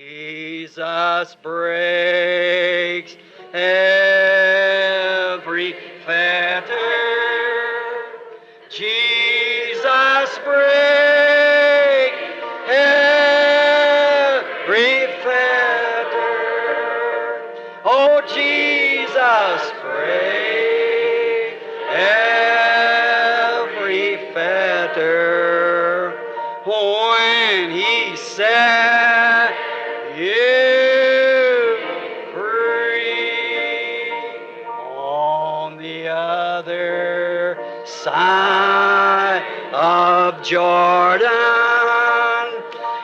Jesus breaks every fetter. Jesus breaks every fetter. Oh, Jesus breaks every fetter. When He set you free on the other side of Jordan,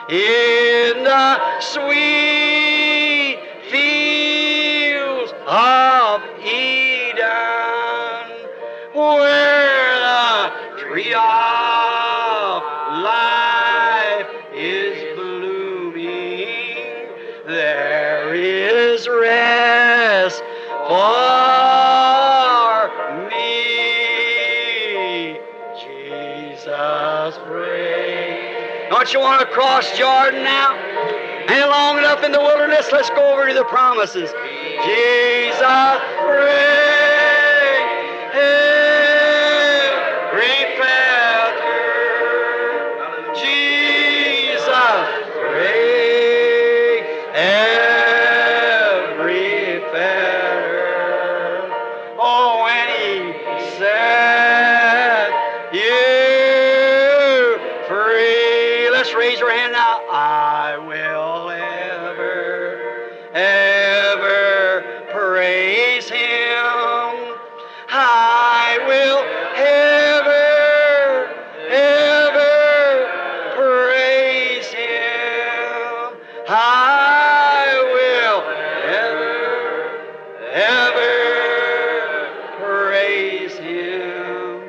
in the sweet fields of Eden, where the tree of life is blooming, there is rest for me. Jesus prays. Don't you want to cross Jordan now? Ain't long enough in the wilderness. Let's go over to the promises. Jesus prays every fetter. Jesus prays every fetter. Oh, when He set you free. Let's raise your hand now. I will ever praise Him. I will ever praise Him. I will ever praise Him.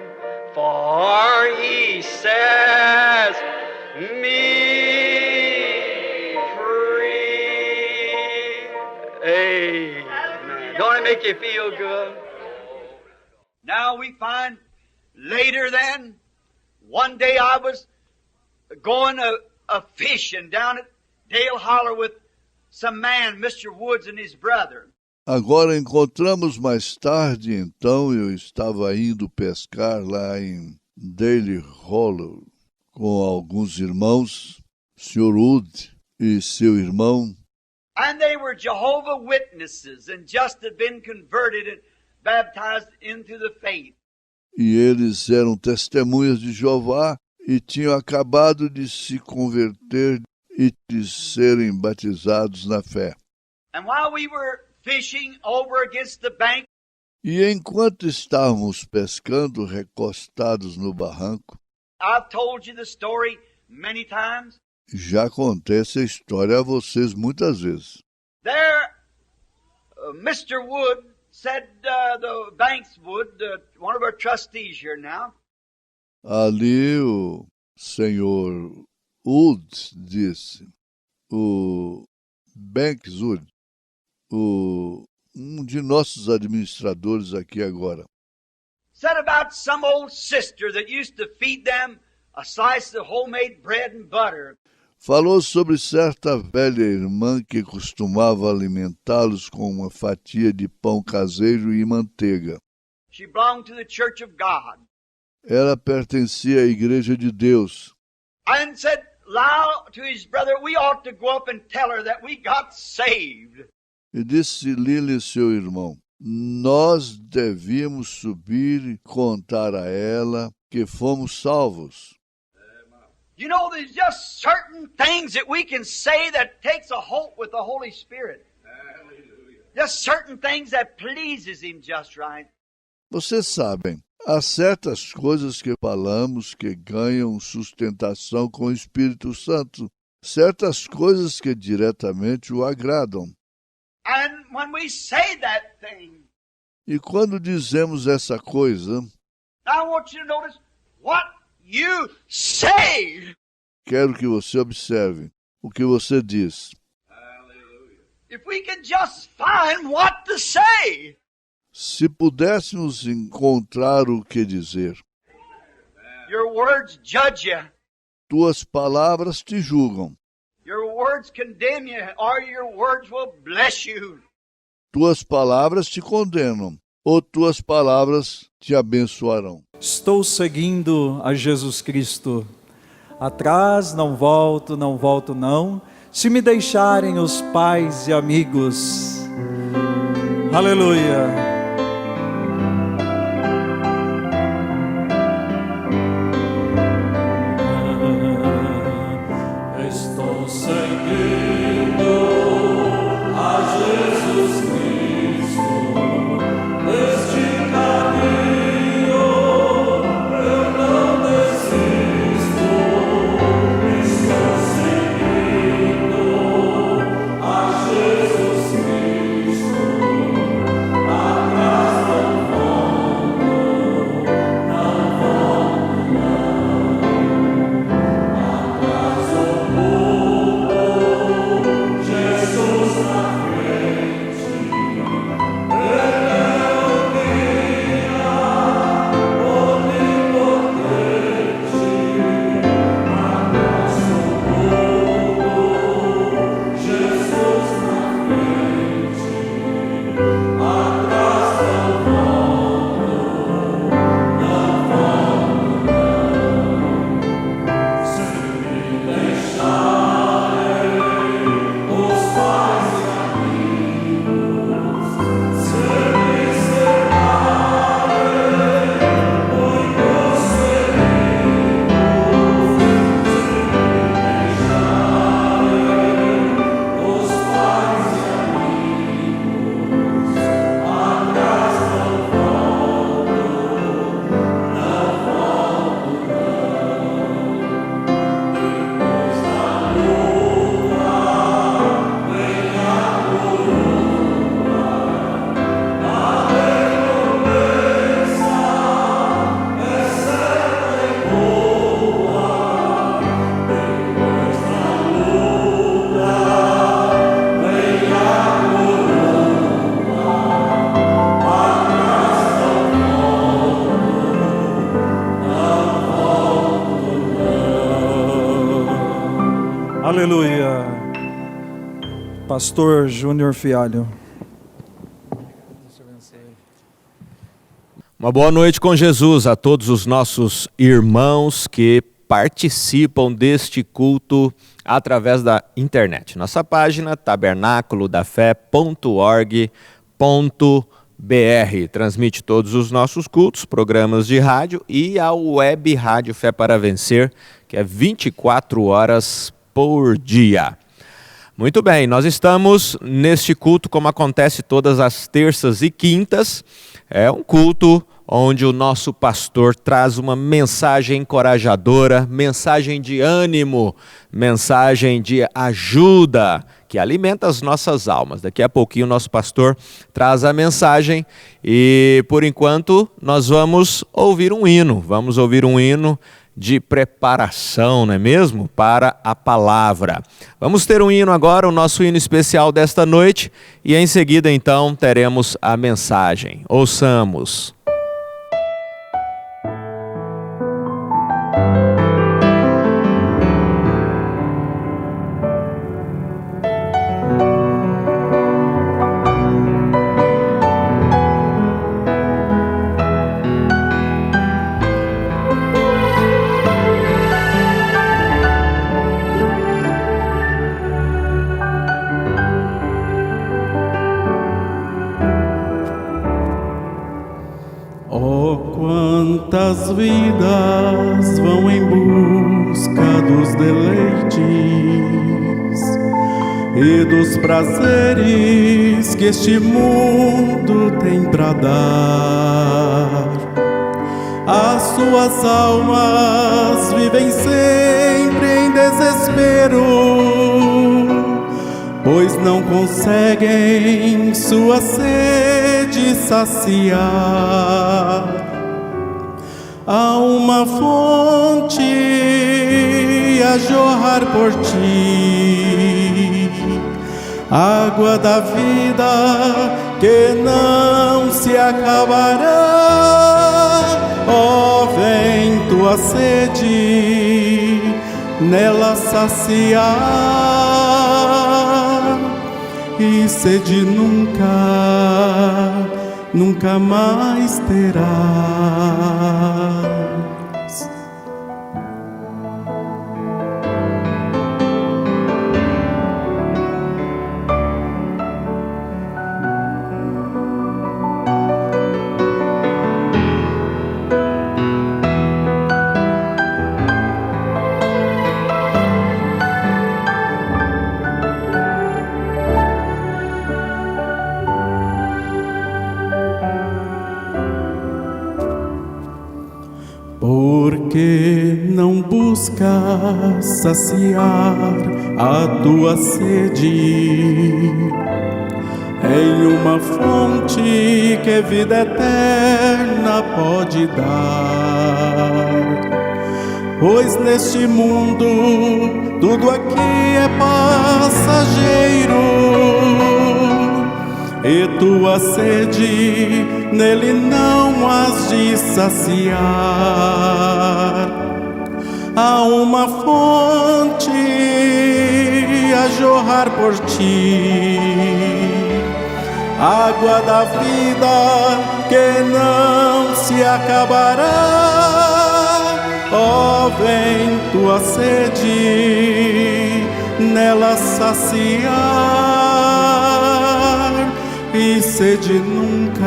For He sets me free. Amen. Don't it make you feel good? Now we find later then, one day I was going a fishing down at Dale Holler with some man, Mr. Woods and his brother. Agora encontramos mais tarde, então eu estava indo pescar lá em Dale Hollow com alguns irmãos, Sr. Wood e seu irmão. And they were Jehovah Witnesses and just had been converted and baptized into the faith. E eles eram testemunhas de Jeová e tinham acabado de se converter e de serem batizados na fé. And while we were fishing over against the bank, E enquanto estávamos pescando recostados no barranco, I've told you the story many times. já contei essa história a vocês muitas vezes. There, Mr. Wood said, the Banks Wood, one of our trustees here now, Ali o senhor Wood disse, o Banks Wood, um de nossos administradores aqui agora, said about some old sister that used to feed them a slice of homemade bread and butter. falou sobre certa velha irmã que costumava alimentá-los com uma fatia de pão caseiro e manteiga. She belonged to the Church of God. Ela pertencia à Igreja de Deus. And said loud to his brother, we ought to go up and tell her that we got saved. E disse-lhe seu irmão, nós devíamos subir e contar a ela que fomos salvos. You know, there's just certain things that we can say that takes a hold with the Holy Spirit. Hallelujah. Just certain things that pleases Him just right. Vocês sabem, há certas coisas que falamos que ganham sustentação com o Espírito Santo, certas coisas que diretamente o agradam. And when we say that thing, E quando dizemos essa coisa, I want you to notice what you say. quero que você observe o que você diz. If we can just find what to say. Se pudéssemos encontrar o que dizer, Your words judge you. tuas palavras te julgam, Your words words condemn you, or your words will bless you. Tuas palavras te condenam, ou tuas palavras te abençoarão. Estou seguindo a Jesus Cristo. Atrás não volto, não volto não. Se me deixarem os pais e amigos. Aleluia. Aleluia. Pastor Júnior Fialho. Uma boa noite com Jesus a todos os nossos irmãos que participam deste culto através da internet. Nossa página tabernaclodafé.org.br transmite todos os nossos cultos, programas de rádio e a web Rádio Fé para Vencer, que é 24 horas por dia. Muito bem, nós estamos neste culto como acontece todas as terças e quintas. É um culto onde o nosso pastor traz uma mensagem encorajadora, mensagem de ânimo, mensagem de ajuda, que alimenta as nossas almas. Daqui a pouquinho o nosso pastor traz a mensagem e, por enquanto, nós vamos ouvir um hino de preparação, não é mesmo? Para a palavra. Vamos ter um hino agora, o nosso hino especial desta noite, e em seguida, então, teremos a mensagem. Ouçamos. Quantas vidas vão em busca dos deleites e dos prazeres que este mundo tem para dar. As suas almas vivem sempre em desespero, pois não conseguem sua sede saciar. Há uma fonte a jorrar por ti, água da vida que não se acabará. Ó, vem tua sede nela saciar. e sede nunca, nunca mais terás. Porque não buscas saciar a tua sede em uma fonte que vida eterna pode dar? Pois neste mundo tudo aqui é passageiro, e tua sede nele não has de saciar. Há uma fonte a jorrar por ti, água da vida que não se acabará. Ó, vem tua sede nela saciar, e sede nunca,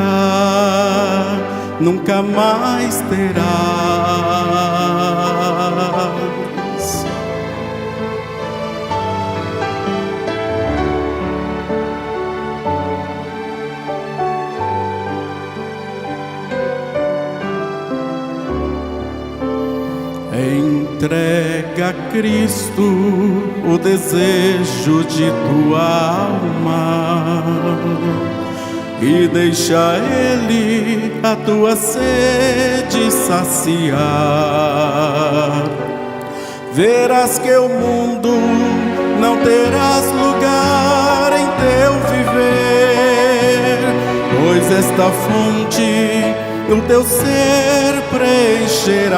nunca mais terás. Entrega a Cristo o desejo de tua alma e deixa Ele a tua sede saciar. Verás que o mundo não terás lugar em teu viver, pois esta fonte no teu ser preencherá.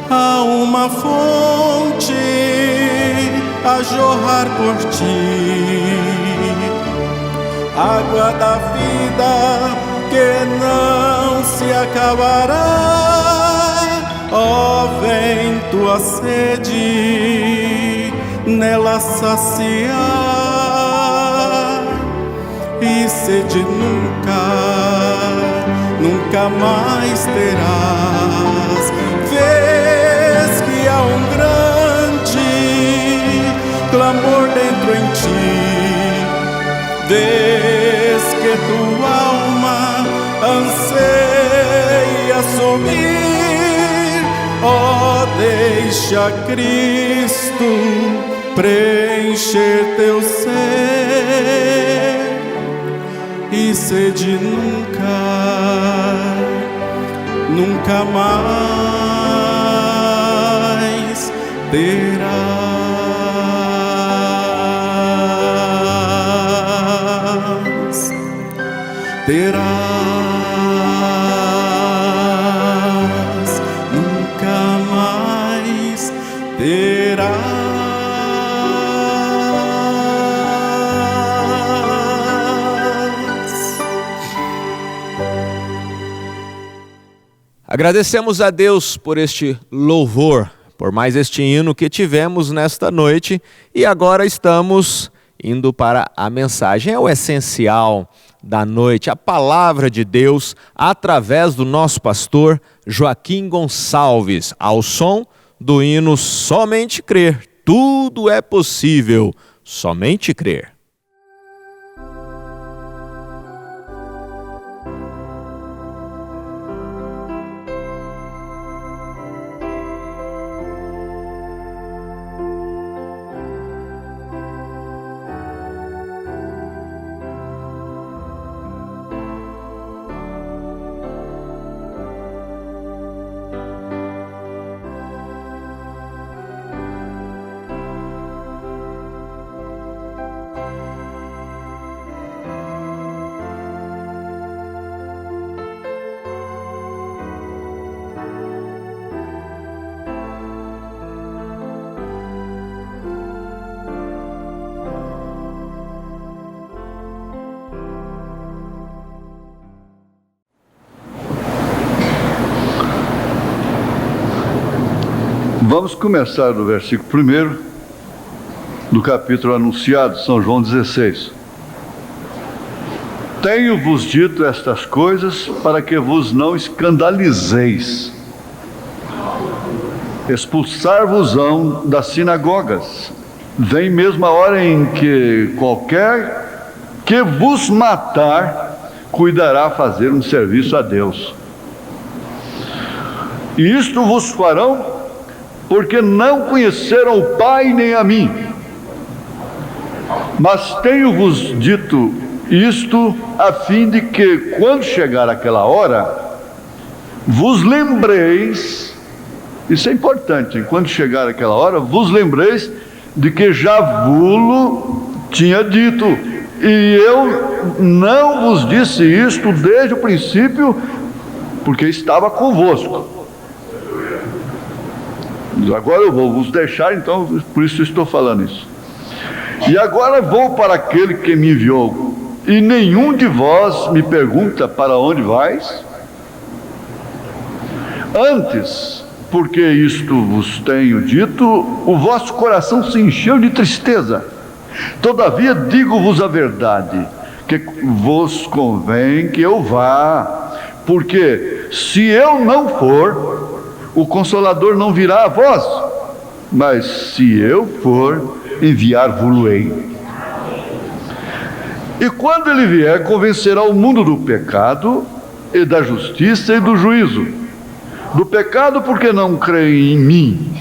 Há uma fonte a jorrar por ti, água da vida que não se acabará. Ó, vem tua sede nela saciar, e sede nunca, nunca mais terás. Vês que há um grande clamor dentro em ti, vês que tua alma anseia subir. Ó, deixa Cristo preencher teu ser, e sede nunca, nunca mais terás. Terás, nunca mais terás. Agradecemos a Deus por este louvor, por mais este hino que tivemos nesta noite, e agora estamos indo para a mensagem, é o essencial da noite, a palavra de Deus através do nosso pastor Joaquim Gonçalves, ao som do hino Somente Crer, tudo é possível, somente crer. Vamos começar do versículo 1 do capítulo anunciado, São João 16. Tenho-vos dito estas coisas para que vos não escandalizeis. Expulsar-vos-ão das sinagogas. Vem mesmo a hora em que qualquer que vos matar cuidará fazer um serviço a Deus. E isto vos farão porque não conheceram o Pai nem a mim. Mas tenho-vos dito isto a fim de que, quando chegar aquela hora, vos lembreis, isso é importante, quando chegar aquela hora, vos lembreis de que já vulo tinha dito, e eu não vos disse isto desde o princípio, porque estava convosco. Agora eu vou vos deixar, então por isso estou falando isso. E agora vou para aquele que me enviou, e nenhum de vós me pergunta para onde vais? Antes, porque isto vos tenho dito, o vosso coração se encheu de tristeza. Todavia digo-vos a verdade, que vos convém que eu vá, porque se eu não for, o Consolador não virá a vós, mas se eu for, enviar-vos-ei. E quando ele vier, convencerá o mundo do pecado, e da justiça e do juízo. Do pecado, porque não creem em mim.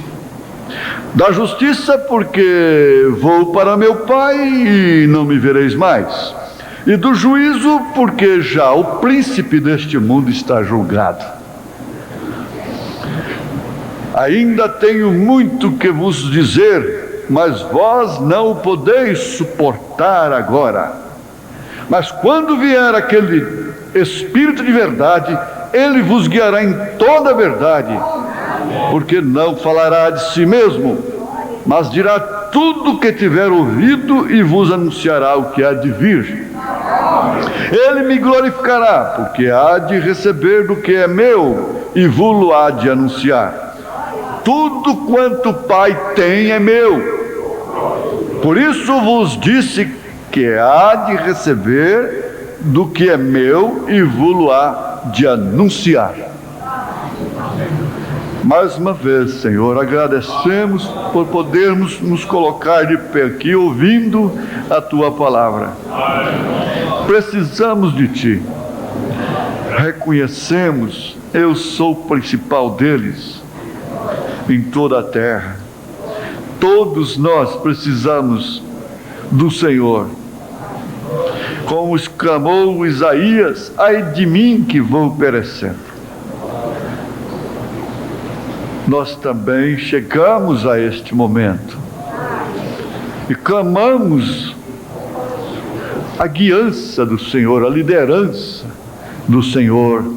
Da justiça, porque vou para meu Pai e não me vereis mais. E do juízo, porque já o príncipe deste mundo está julgado. Ainda tenho muito que vos dizer, mas vós não o podeis suportar agora. Mas quando vier aquele Espírito de verdade, ele vos guiará em toda a verdade, porque não falará de si mesmo, mas dirá tudo o que tiver ouvido e vos anunciará o que há de vir. Ele me glorificará, porque há de receber do que é meu e vos-lo há de anunciar. Tudo quanto o Pai tem é meu. Por isso vos disse que há de receber do que é meu e vos-lo há de anunciar. Mais uma vez, Senhor, agradecemos por podermos nos colocar de pé aqui ouvindo a Tua palavra. Precisamos de Ti. Reconhecemos, eu sou o principal deles em toda a terra. Todos nós precisamos do Senhor. Como exclamou Isaías, ai de mim que vou perecendo. Nós também chegamos a este momento e clamamos a guiança do Senhor, a liderança do Senhor.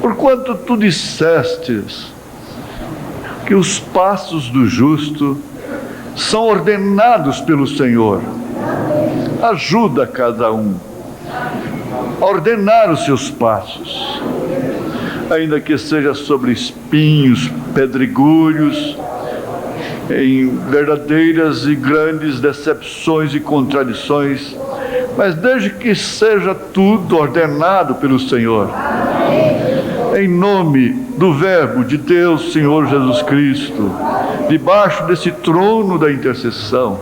Porquanto tu dissestes que os passos do justo são ordenados pelo Senhor, ajuda cada um a ordenar os seus passos, ainda que seja sobre espinhos, pedregulhos, em verdadeiras e grandes decepções e contradições, mas desde que seja tudo ordenado pelo Senhor, em nome do Verbo de Deus, Senhor Jesus Cristo, debaixo desse trono da intercessão,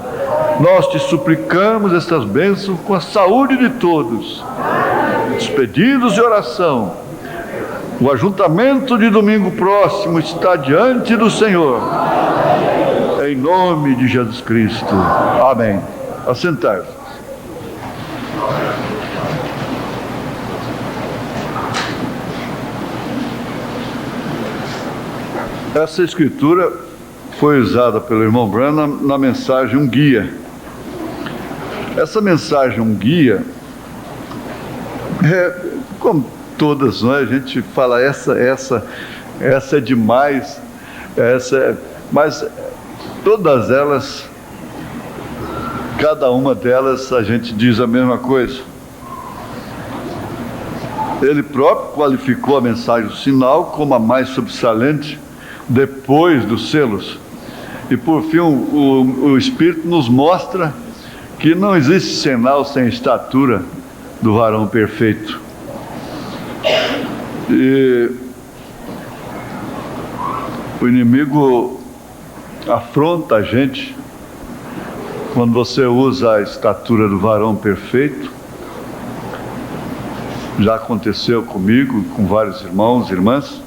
nós te suplicamos estas bênçãos com a saúde de todos, os pedidos de oração. O ajuntamento de domingo próximo está diante do Senhor, em nome de Jesus Cristo. Amém. Assentai-vos. Essa escritura foi usada pelo irmão Branham na mensagem Um Guia. Essa mensagem Um Guia, como todas, não é? A gente fala essa é demais, mas todas elas, cada uma delas, a gente diz a mesma coisa. Ele próprio qualificou a mensagem do sinal como a mais sobressalente, depois dos selos. E por fim, o Espírito nos mostra que não existe sinal sem estatura do varão perfeito. E o inimigo afronta a gente quando você usa a estatura do varão perfeito. Já aconteceu comigo, com vários irmãos e irmãs,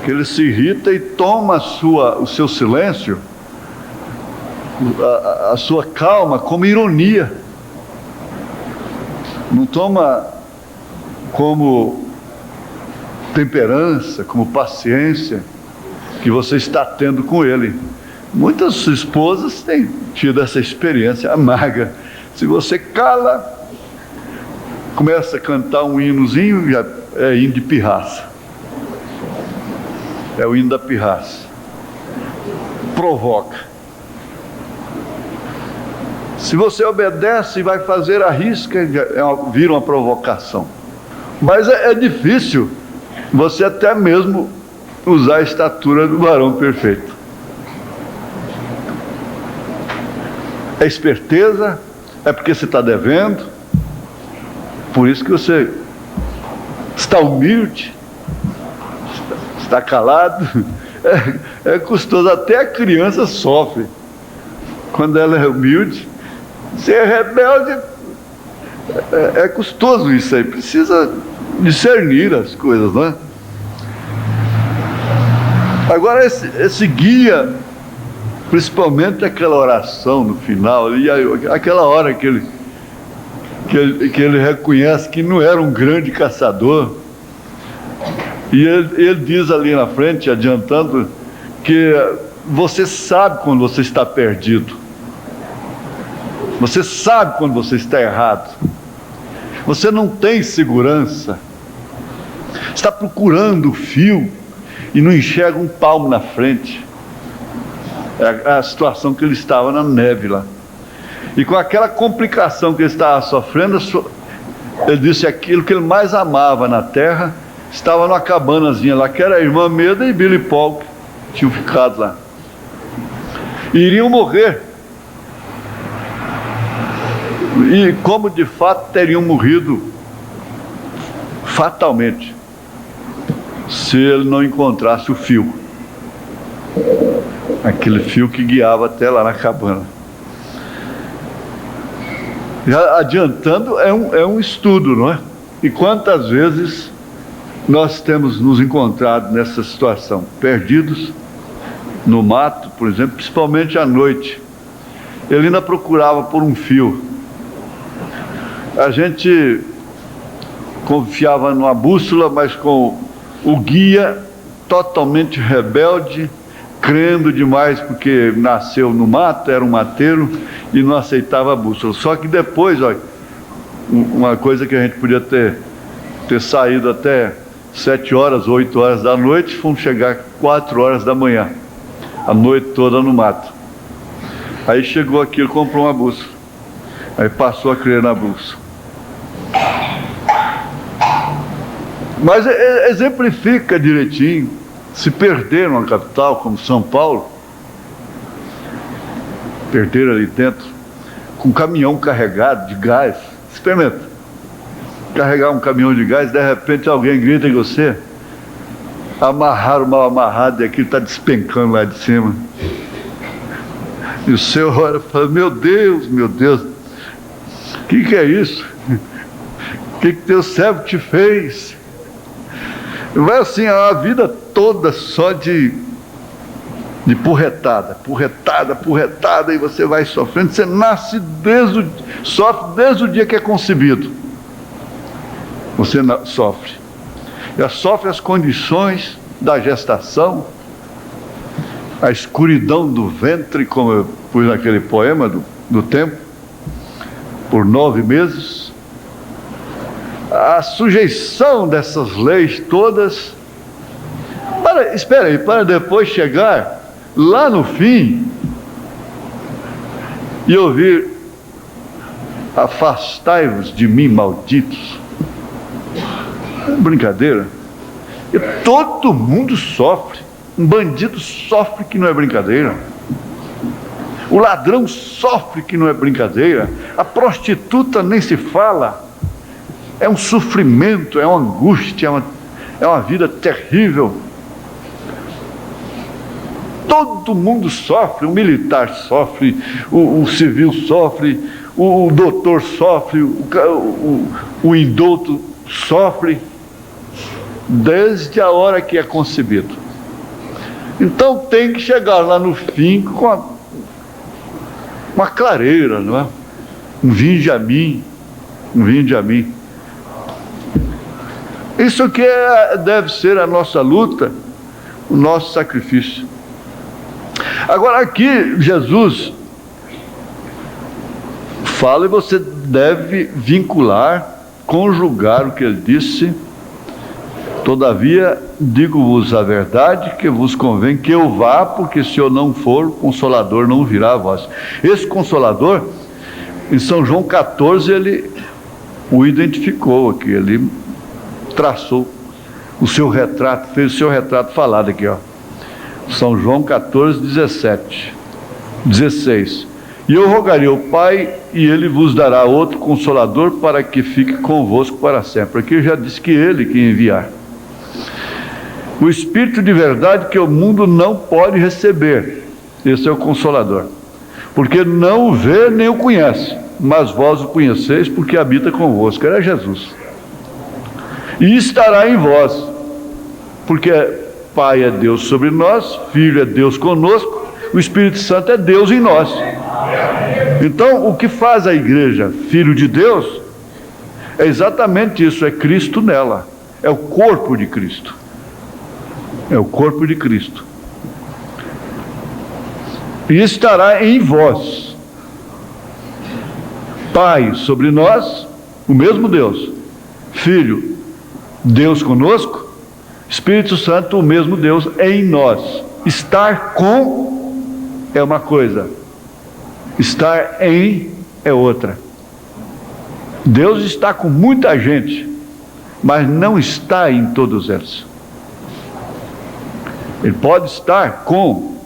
que ele se irrita e toma o seu silêncio, a sua calma como ironia. Não toma como temperança, como paciência que você está tendo com ele. Muitas esposas têm tido essa experiência amarga. Se você cala, começa a cantar um hinozinho, já é hino de pirraça. É o hino da pirraça. Provoca. Se você obedece e vai fazer a risca, vira uma provocação. Mas é difícil você até mesmo usar a estatura do varão perfeito. É esperteza, é porque você está devendo, por isso que você está humilde, está calado. É custoso, até a criança sofre quando ela é humilde. Ser rebelde é custoso isso aí, precisa discernir as coisas, não é? Agora esse guia, principalmente aquela oração no final, e aquela hora que ele reconhece que não era um grande caçador, e ele diz ali na frente, adiantando, que você sabe quando você está perdido, você sabe quando você está errado, você não tem segurança, está procurando o fio e não enxerga um palmo na frente. É a situação que ele estava na neve lá, e com aquela complicação que ele estava sofrendo, ele disse aquilo que ele mais amava na terra estava numa cabanazinha lá, que era a irmã Meda e Billy Paul, que tinham ficado lá, e iriam morrer, e como de fato teriam morrido fatalmente se ele não encontrasse o fio, aquele fio que guiava até lá na cabana. Já adiantando, é um estudo, não é? E quantas vezes nós temos nos encontrado nessa situação, perdidos no mato, por exemplo, principalmente à noite. Ele ainda procurava por um fio. A gente confiava numa bússola, mas com o guia totalmente rebelde, crendo demais porque nasceu no mato, era um mateiro e não aceitava a bússola. Só que depois, olha, uma coisa que a gente podia ter saído até 7 horas, 8 horas da noite, fomos chegar 4 horas da manhã, a noite toda no mato. Aí chegou aqui, ele comprou uma bússola, aí passou a crer na bússola. Mas exemplifica direitinho. Se perder numa capital como São Paulo, perder ali dentro, com um caminhão carregado de gás, experimenta, carregar um caminhão de gás, de repente alguém grita em você, amarraram mal amarrado e aquilo está despencando lá de cima, e o senhor olha e fala, meu Deus, o que é isso? O que teu servo te fez? Vai assim a vida toda só de porretada, e você vai sofrendo. Você sofre desde o dia que é concebido. Você sofre. Já sofre as condições da gestação, a escuridão do ventre, como eu pus naquele poema do tempo, por 9 meses. A sujeição dessas leis todas, espera aí, para depois chegar lá no fim e ouvir, afastai-vos de mim, malditos. É brincadeira. E todo mundo sofre. Um bandido sofre que não é brincadeira. O ladrão sofre que não é brincadeira. A prostituta nem se fala. É um sofrimento, é uma angústia, é uma vida terrível. Todo mundo sofre. O militar sofre, o civil sofre, o doutor sofre, o indulto sofre, desde a hora que é concebido. Então tem que chegar lá no fim com uma clareira, não é? Vinde a mim, vinde a mim. Isso que deve ser a nossa luta, o nosso sacrifício. Agora aqui Jesus fala, e você deve vincular, conjugar o que ele disse. Todavia, digo-vos a verdade, que vos convém que eu vá, porque se eu não for, o Consolador não virá a vós. Esse Consolador, em São João 14, ele o identificou aqui, ele traçou o seu retrato, fez o seu retrato falado aqui, ó. São João 14, 16. E eu rogarei ao Pai, e Ele vos dará outro Consolador, para que fique convosco para sempre. Aqui já disse que Ele que enviar. O Espírito de verdade que o mundo não pode receber. Esse é o Consolador. Porque não o vê nem o conhece, mas vós o conheceis, porque habita convosco. Era Jesus. E estará em vós, porque Pai é Deus sobre nós, Filho é Deus conosco, o Espírito Santo é Deus em nós. Então, o que faz a igreja, Filho de Deus, é exatamente isso, é Cristo nela, é o corpo de Cristo. É o corpo de Cristo. E estará em vós. Pai sobre nós, o mesmo Deus. Filho, Deus conosco. Espírito Santo, o mesmo Deus em nós. Estar com é uma coisa, estar em é outra. Deus está com muita gente, mas não está em todos eles. Ele pode estar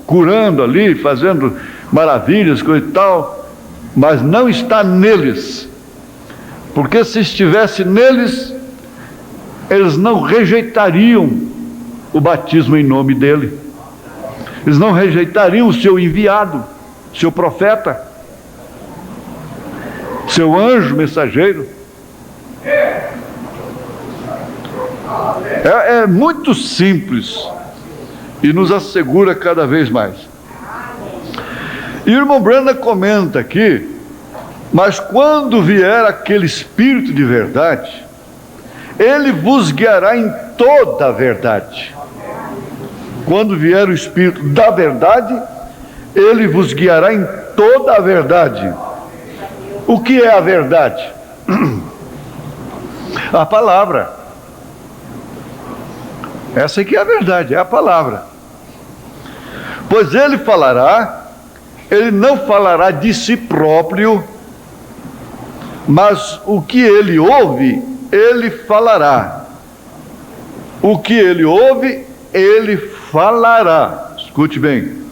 curando ali, fazendo maravilhas, coisa e tal, mas não está neles. Porque se estivesse neles, eles não rejeitariam o batismo em nome dele. Eles não rejeitariam o seu enviado, seu profeta, seu anjo mensageiro. É muito simples e nos assegura cada vez mais. E o irmão Branda comenta aqui, mas quando vier aquele Espírito de verdade, ele vos guiará em toda a verdade. Quando vier o Espírito da verdade, ele vos guiará em toda a verdade. O que é a verdade? A palavra. Essa aqui é a verdade, é a palavra. Pois ele falará, ele não falará de si próprio, mas o que ele ouve, ele falará. O que ele ouve, ele falará. Escute bem.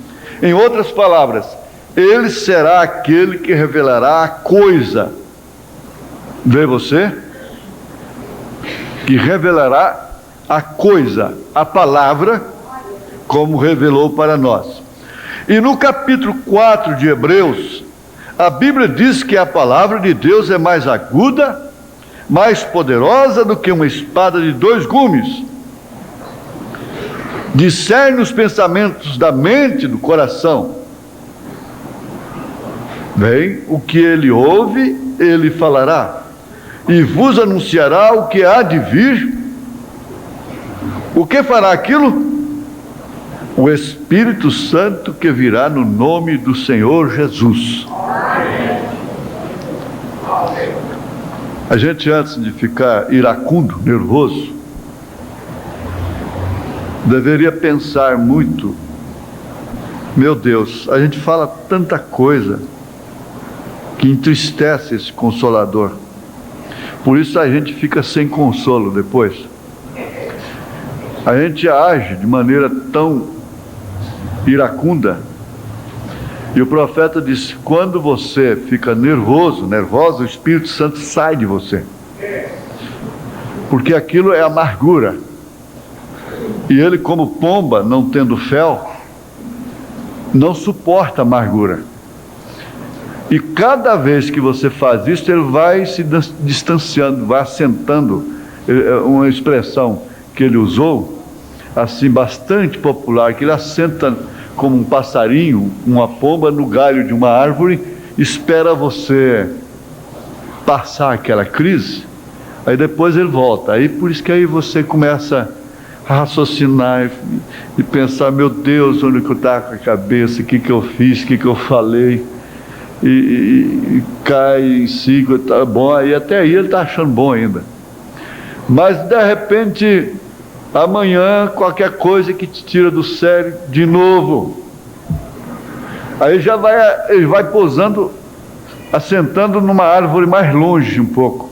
Em outras palavras, ele será aquele que revelará a coisa. Vê você? Que revelará a coisa, a palavra, como revelou para nós. E no capítulo 4 de Hebreus, a Bíblia diz que a palavra de Deus é mais aguda, mais poderosa do que uma espada de 2 gumes. Discerne os pensamentos da mente e do coração. Bem, o que ele ouve, ele falará, e vos anunciará o que há de vir. O que fará aquilo? O Espírito Santo que virá no nome do Senhor Jesus. A gente, antes de ficar iracundo, nervoso, deveria pensar muito. Meu Deus, a gente fala tanta coisa que entristece esse Consolador. Por isso a gente fica sem consolo depois. A gente age de maneira tão iracunda. E o profeta disse: quando você fica nervosa, o Espírito Santo sai de você. Porque aquilo é amargura. E ele, como pomba, não tendo fel, não suporta amargura. E cada vez que você faz isso, ele vai se distanciando, vai assentando. Uma expressão que ele usou, assim, bastante popular, que ele assenta como um passarinho, uma pomba no galho de uma árvore, espera você passar aquela crise, aí depois ele volta. Aí por isso que aí você começa a raciocinar e pensar: meu Deus, onde que eu estava com a cabeça, o que eu fiz, o que eu falei, e cai em si, tá bom, aí até aí ele está achando bom ainda. Mas de repente, amanhã, qualquer coisa que te tira do sério de novo. Aí ele vai pousando, assentando numa árvore mais longe um pouco.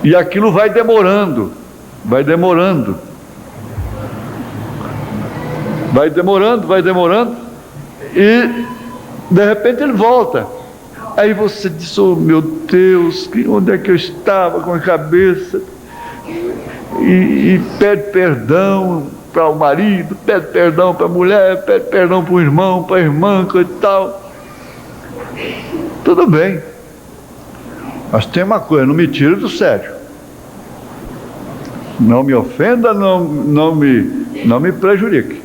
E aquilo vai demorando. E de repente ele volta. Aí você diz: oh meu Deus, onde é que eu estava com a cabeça? E pede perdão para o marido, pede perdão para a mulher, pede perdão para o irmão, para a irmã, coisa e tal. Tudo bem. Mas tem uma coisa: não me tire do sério. Não me ofenda, não me prejudique.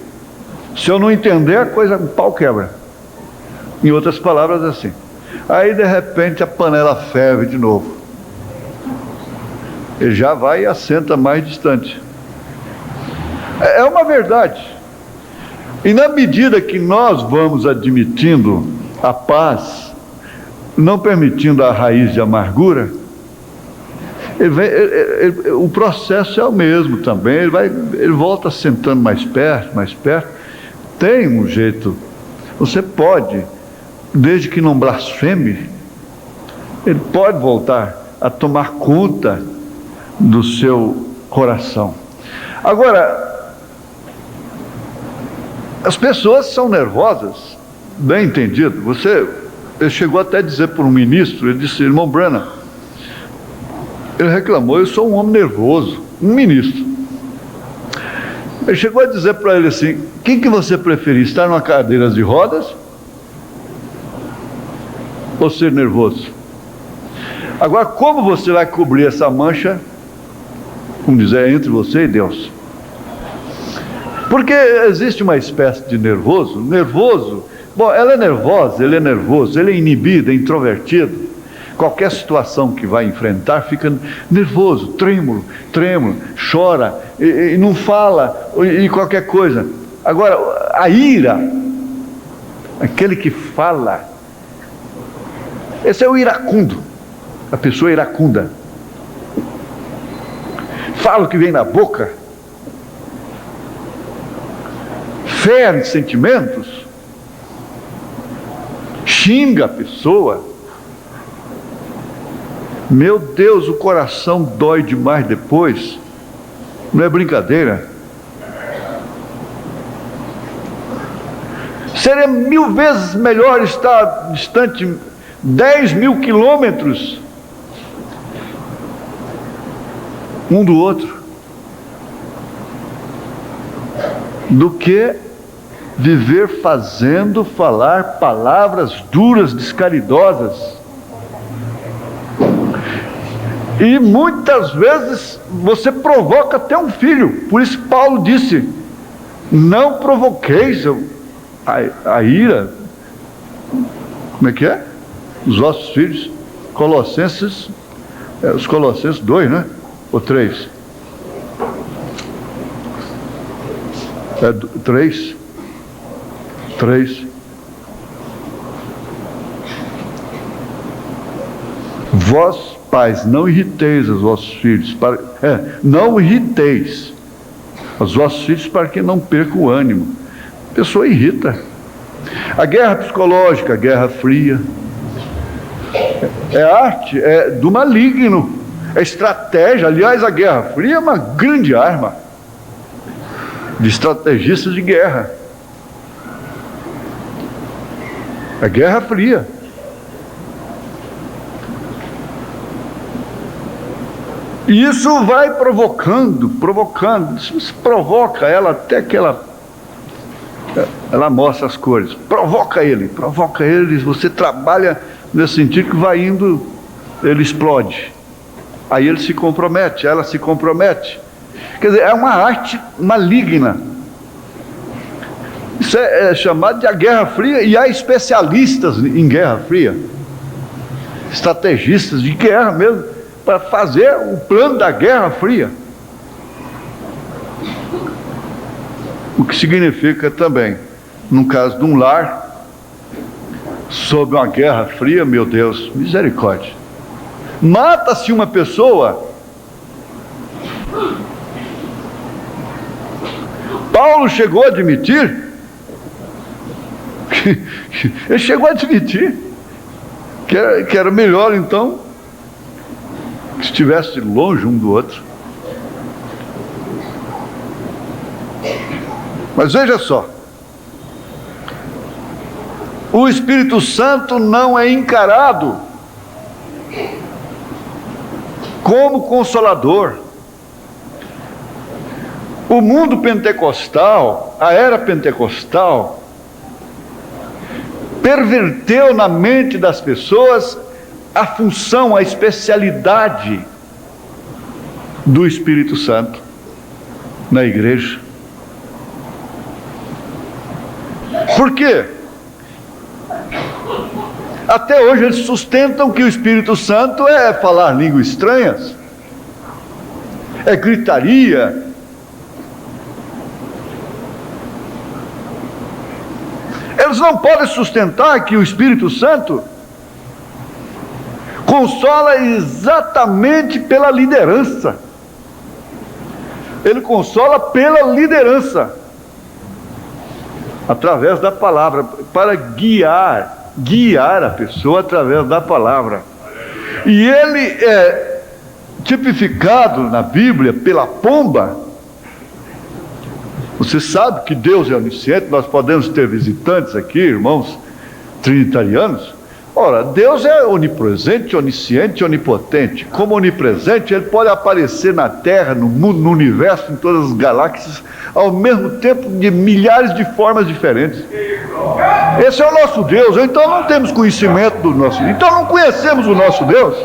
Se eu não entender, a coisa, o pau quebra. Em outras palavras, assim. Aí de repente a panela ferve de novo. Ele já vai e assenta mais distante. É uma verdade. E na medida que nós vamos admitindo a paz, não permitindo a raiz de amargura, o processo é o mesmo também. Ele volta sentando mais perto. Tem um jeito. Você pode, desde que não blasfeme, ele pode voltar a tomar conta do seu coração. Agora, as pessoas são nervosas, bem entendido. Ele chegou até a dizer para um ministro, ele disse: irmão Branham, ele reclamou: eu sou um homem nervoso, um ministro. Ele chegou a dizer para ele assim: quem que você preferir, estar numa cadeira de rodas ou ser nervoso? Agora, como você vai cobrir essa mancha, como dizer, entre você e Deus? Porque existe uma espécie de nervoso. Bom, ela é nervosa, ele é nervoso, ele é inibido, é introvertido. Qualquer situação que vai enfrentar fica nervoso, trêmulo, chora e não fala, e qualquer coisa. Agora, a ira, aquele que fala, esse é o iracundo, a pessoa iracunda. Fala o que vem na boca, fere sentimentos, xinga a pessoa. Meu Deus, o coração dói demais depois. Não é brincadeira. Seria 1000 vezes melhor estar distante 10.000 quilômetros um do outro, do que viver falar palavras duras, descaridosas. E muitas vezes você provoca até um filho. Por isso Paulo disse: não provoqueis a ira. Como é que é? Os vossos filhos. Os Colossenses 2, né? Ou 3? 3. Vós, pais, não irriteis os vossos filhos, não irriteis os vossos filhos para que não percam o ânimo. A pessoa irrita. A guerra psicológica, a guerra fria, é arte, é do maligno, é estratégia. Aliás, a guerra fria é uma grande arma. de estrategistas de guerra. A Guerra Fria. E isso vai provocando, isso provoca ela até que ela mostra as cores. Provoca ele, você trabalha nesse sentido que vai indo, ele explode. Aí ele se compromete, ela se compromete. Quer dizer, é uma arte maligna. Isso é chamado de a Guerra Fria, e há especialistas em Guerra Fria, estrategistas de guerra mesmo, para fazer o plano da Guerra Fria. O que significa também, no caso de um lar, sob uma Guerra Fria, meu Deus, misericórdia. Mata-se uma pessoa. Paulo chegou a admitir, ele chegou a admitir que era melhor então que estivesse longe um do outro. Mas veja só, o Espírito Santo não é encarado como consolador. O mundo pentecostal, a era pentecostal, perverteu na mente das pessoas a função, a especialidade do Espírito Santo na igreja. Por quê? Até hoje eles sustentam que o Espírito Santo é falar línguas estranhas, é gritaria, eles não podem sustentar que o Espírito Santo consola exatamente pela liderança. Ele consola pela liderança, através da palavra, para guiar a pessoa através da palavra. E ele é tipificado na Bíblia pela pomba. Você sabe que Deus é onisciente, nós podemos ter visitantes aqui, irmãos trinitarianos. Ora, Deus é onipresente, onisciente, onipotente. Como onipresente, ele pode aparecer na Terra, no mundo, no universo, em todas as galáxias, ao mesmo tempo, de milhares de formas diferentes. Esse é o nosso Deus. Então não temos conhecimento do nosso Deus. Então não conhecemos o nosso Deus.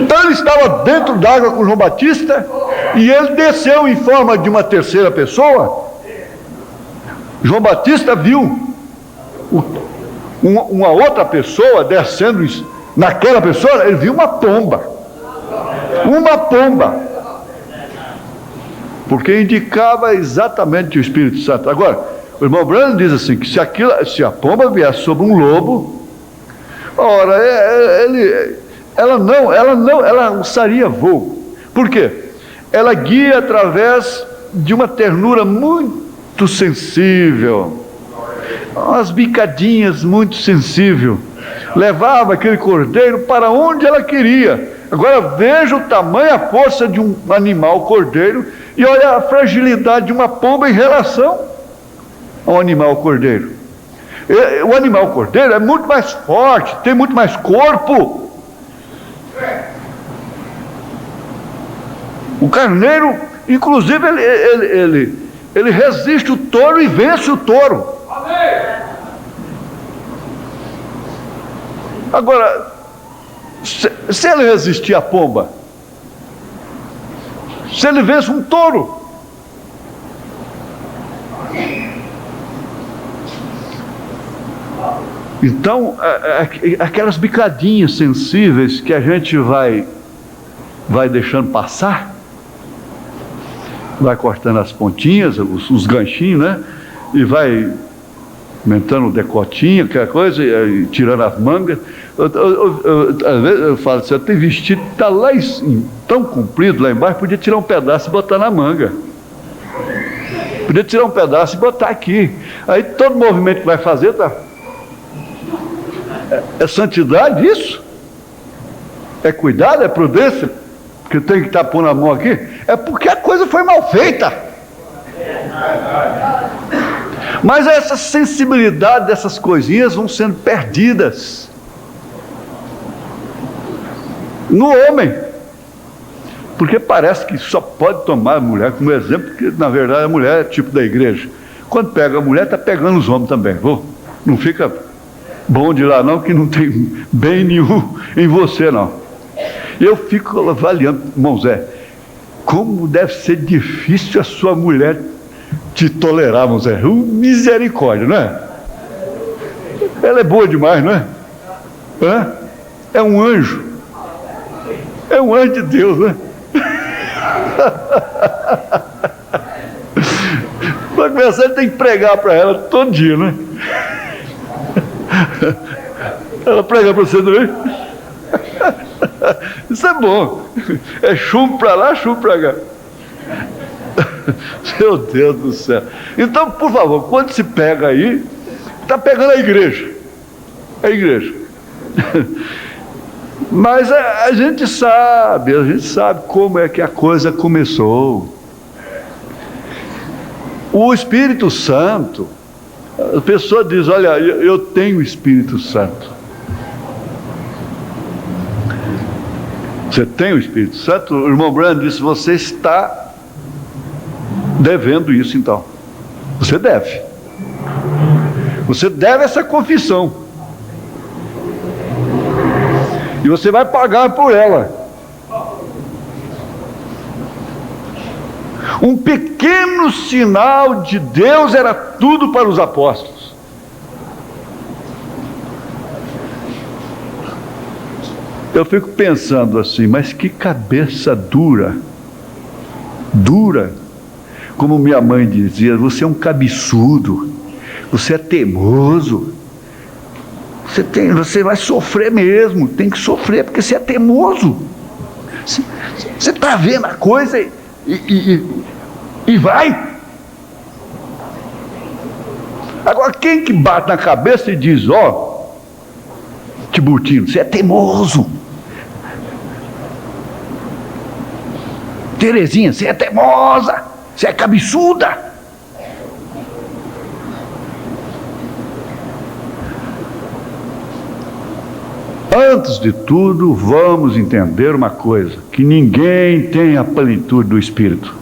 Então ele estava dentro d'água com João Batista, e ele desceu em forma de uma terceira pessoa. João Batista viu uma outra pessoa descendo naquela pessoa, ele viu uma pomba, porque indicava exatamente o Espírito Santo. Agora, o irmão Branham diz assim, que se a pomba viesse sobre um lobo, ora, ela alçaria voo. Por quê? Ela guia através de uma ternura muito sensível, umas bicadinhas muito sensível, levava aquele cordeiro para onde ela queria. Agora veja o tamanho, a força de um animal cordeiro, e olha a fragilidade de uma pomba em relação ao animal cordeiro. O animal cordeiro é muito mais forte, tem muito mais corpo. O carneiro, inclusive, ele resiste o touro e vence o touro. Agora, se ele resistir à pomba, se ele vence um touro, então aquelas bicadinhas sensíveis que a gente vai deixando passar, vai cortando as pontinhas, os ganchinhos, né? E vai aumentando o decotinho, aquela coisa, e tirando as mangas. Às vezes eu falo assim, tem vestido que está lá tão comprido lá embaixo, podia tirar um pedaço e botar na manga. Podia tirar um pedaço e botar aqui. Aí todo movimento que vai fazer é santidade isso? É cuidado, é prudência? Que tem que estar pondo a mão aqui? É porque a coisa foi mal feita. Mas essa sensibilidade dessas coisinhas vão sendo perdidas no homem, porque parece que só pode tomar a mulher como exemplo, porque na verdade a mulher é tipo da igreja. Quando pega a mulher, está pegando os homens também. Não fica bom de lá não, que não tem bem nenhum em você não. Eu fico avaliando, irmão Zé, como deve ser difícil a sua mulher te tolerar, irmão Zé. Misericórdia, não é? Ela é boa demais, não é? É um anjo. É um anjo de Deus, né? Para começar, ele tem que pregar para ela todo dia, né? Ela prega para você também? Isso é bom. É chumbo para lá, chumbo para cá. Meu Deus do céu. Então, por favor, quando se pega aí, está pegando a igreja. A igreja. Mas a gente sabe como é que a coisa começou. O Espírito Santo, a pessoa diz, olha, eu tenho o Espírito Santo. Você tem o Espírito Santo? O irmão Branham disse, você está devendo isso então. Você deve. Você deve essa confissão. E você vai pagar por ela. Um pequeno sinal de Deus era tudo para os apóstolos. Eu fico pensando assim, mas que cabeça dura. Dura. Como minha mãe dizia, você é um cabeçudo. Você é teimoso. Você vai sofrer mesmo, tem que sofrer, porque você é teimoso. Você está vendo a coisa e vai. Agora, quem que bate na cabeça e diz, Tiburtino, você é teimoso. Terezinha, você é teimosa, você é cabeçuda. Antes de tudo, vamos entender uma coisa, que ninguém tem a plenitude do Espírito.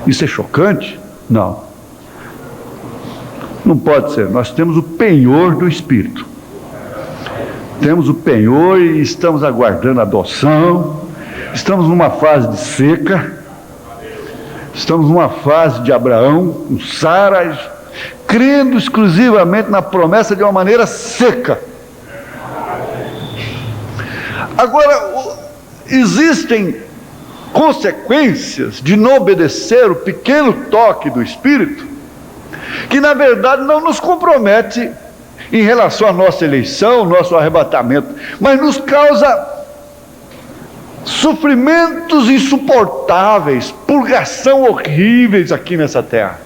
Isso é chocante? Não. Não pode ser. Nós temos o penhor do Espírito. Temos o penhor e estamos aguardando a adoção. Estamos numa fase de seca. Estamos numa fase de Abraão, com Sara, crendo exclusivamente na promessa de uma maneira seca. Agora, existem consequências de não obedecer o pequeno toque do Espírito, que na verdade não nos compromete em relação à nossa eleição, nosso arrebatamento, mas nos causa sofrimentos insuportáveis, purgação horríveis aqui nessa terra.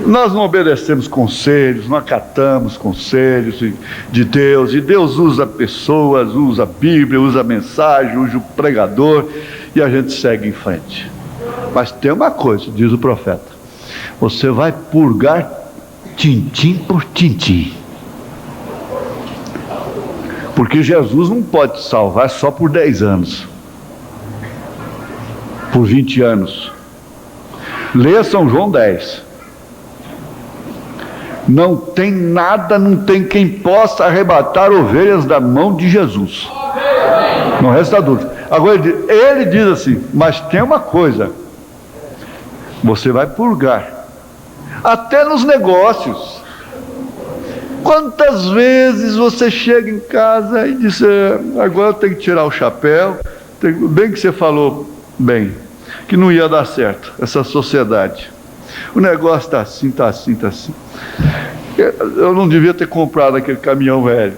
Nós não obedecemos conselhos, não acatamos conselhos de Deus, e Deus usa pessoas, usa a Bíblia, usa a mensagem, usa o pregador, e a gente segue em frente. Mas tem uma coisa, diz o profeta, você vai purgar tintim por tintim, porque Jesus não pode te salvar só por 10 anos, por 20 anos. Leia São João 10. Não tem nada, não tem quem possa arrebatar ovelhas da mão de Jesus. Não resta dúvida. Agora ele diz assim, mas tem uma coisa, você vai purgar, até nos negócios. Quantas vezes você chega em casa e diz, agora eu tenho que tirar o chapéu, bem que você falou bem, que não ia dar certo, essa sociedade. O negócio está assim, está assim, está assim. Eu não devia ter comprado aquele caminhão velho.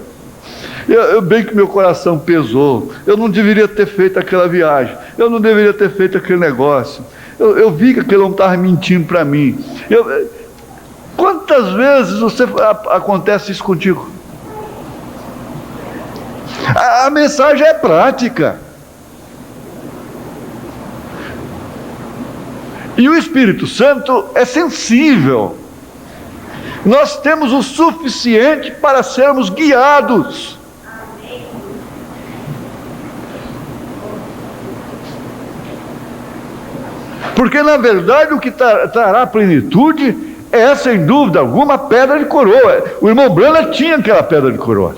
Bem que meu coração pesou. Eu não deveria ter feito aquela viagem. Eu não deveria ter feito aquele negócio. Eu vi que aquele homem estava mentindo para mim. Quantas vezes acontece isso contigo? A mensagem é prática. E o Espírito Santo é sensível. Nós temos o suficiente para sermos guiados. Porque na verdade o que trará plenitude é, sem dúvida alguma, a pedra de coroa. O irmão Branham tinha aquela pedra de coroa.